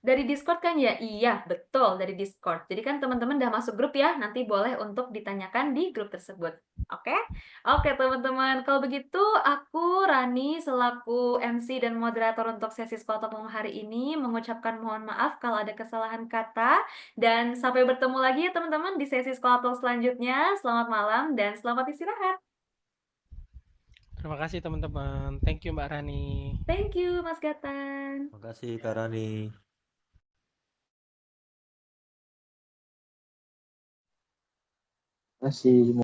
Dari Discord kan ya? Iya, betul dari Discord. Jadi kan teman-teman udah masuk grup ya, nanti boleh untuk ditanyakan di grup tersebut. Oke? Oke teman-teman, kalau begitu aku Rani selaku MC dan moderator untuk sesi Sekolah Talk malam hari ini mengucapkan mohon maaf kalau ada kesalahan kata dan sampai bertemu lagi ya teman-teman di sesi Sekolah Talk selanjutnya. Selamat malam dan selamat istirahat. Terima kasih teman-teman. Thank you Mbak Rani. Thank you Mas Gatan. Makasih Kak Rani. Masih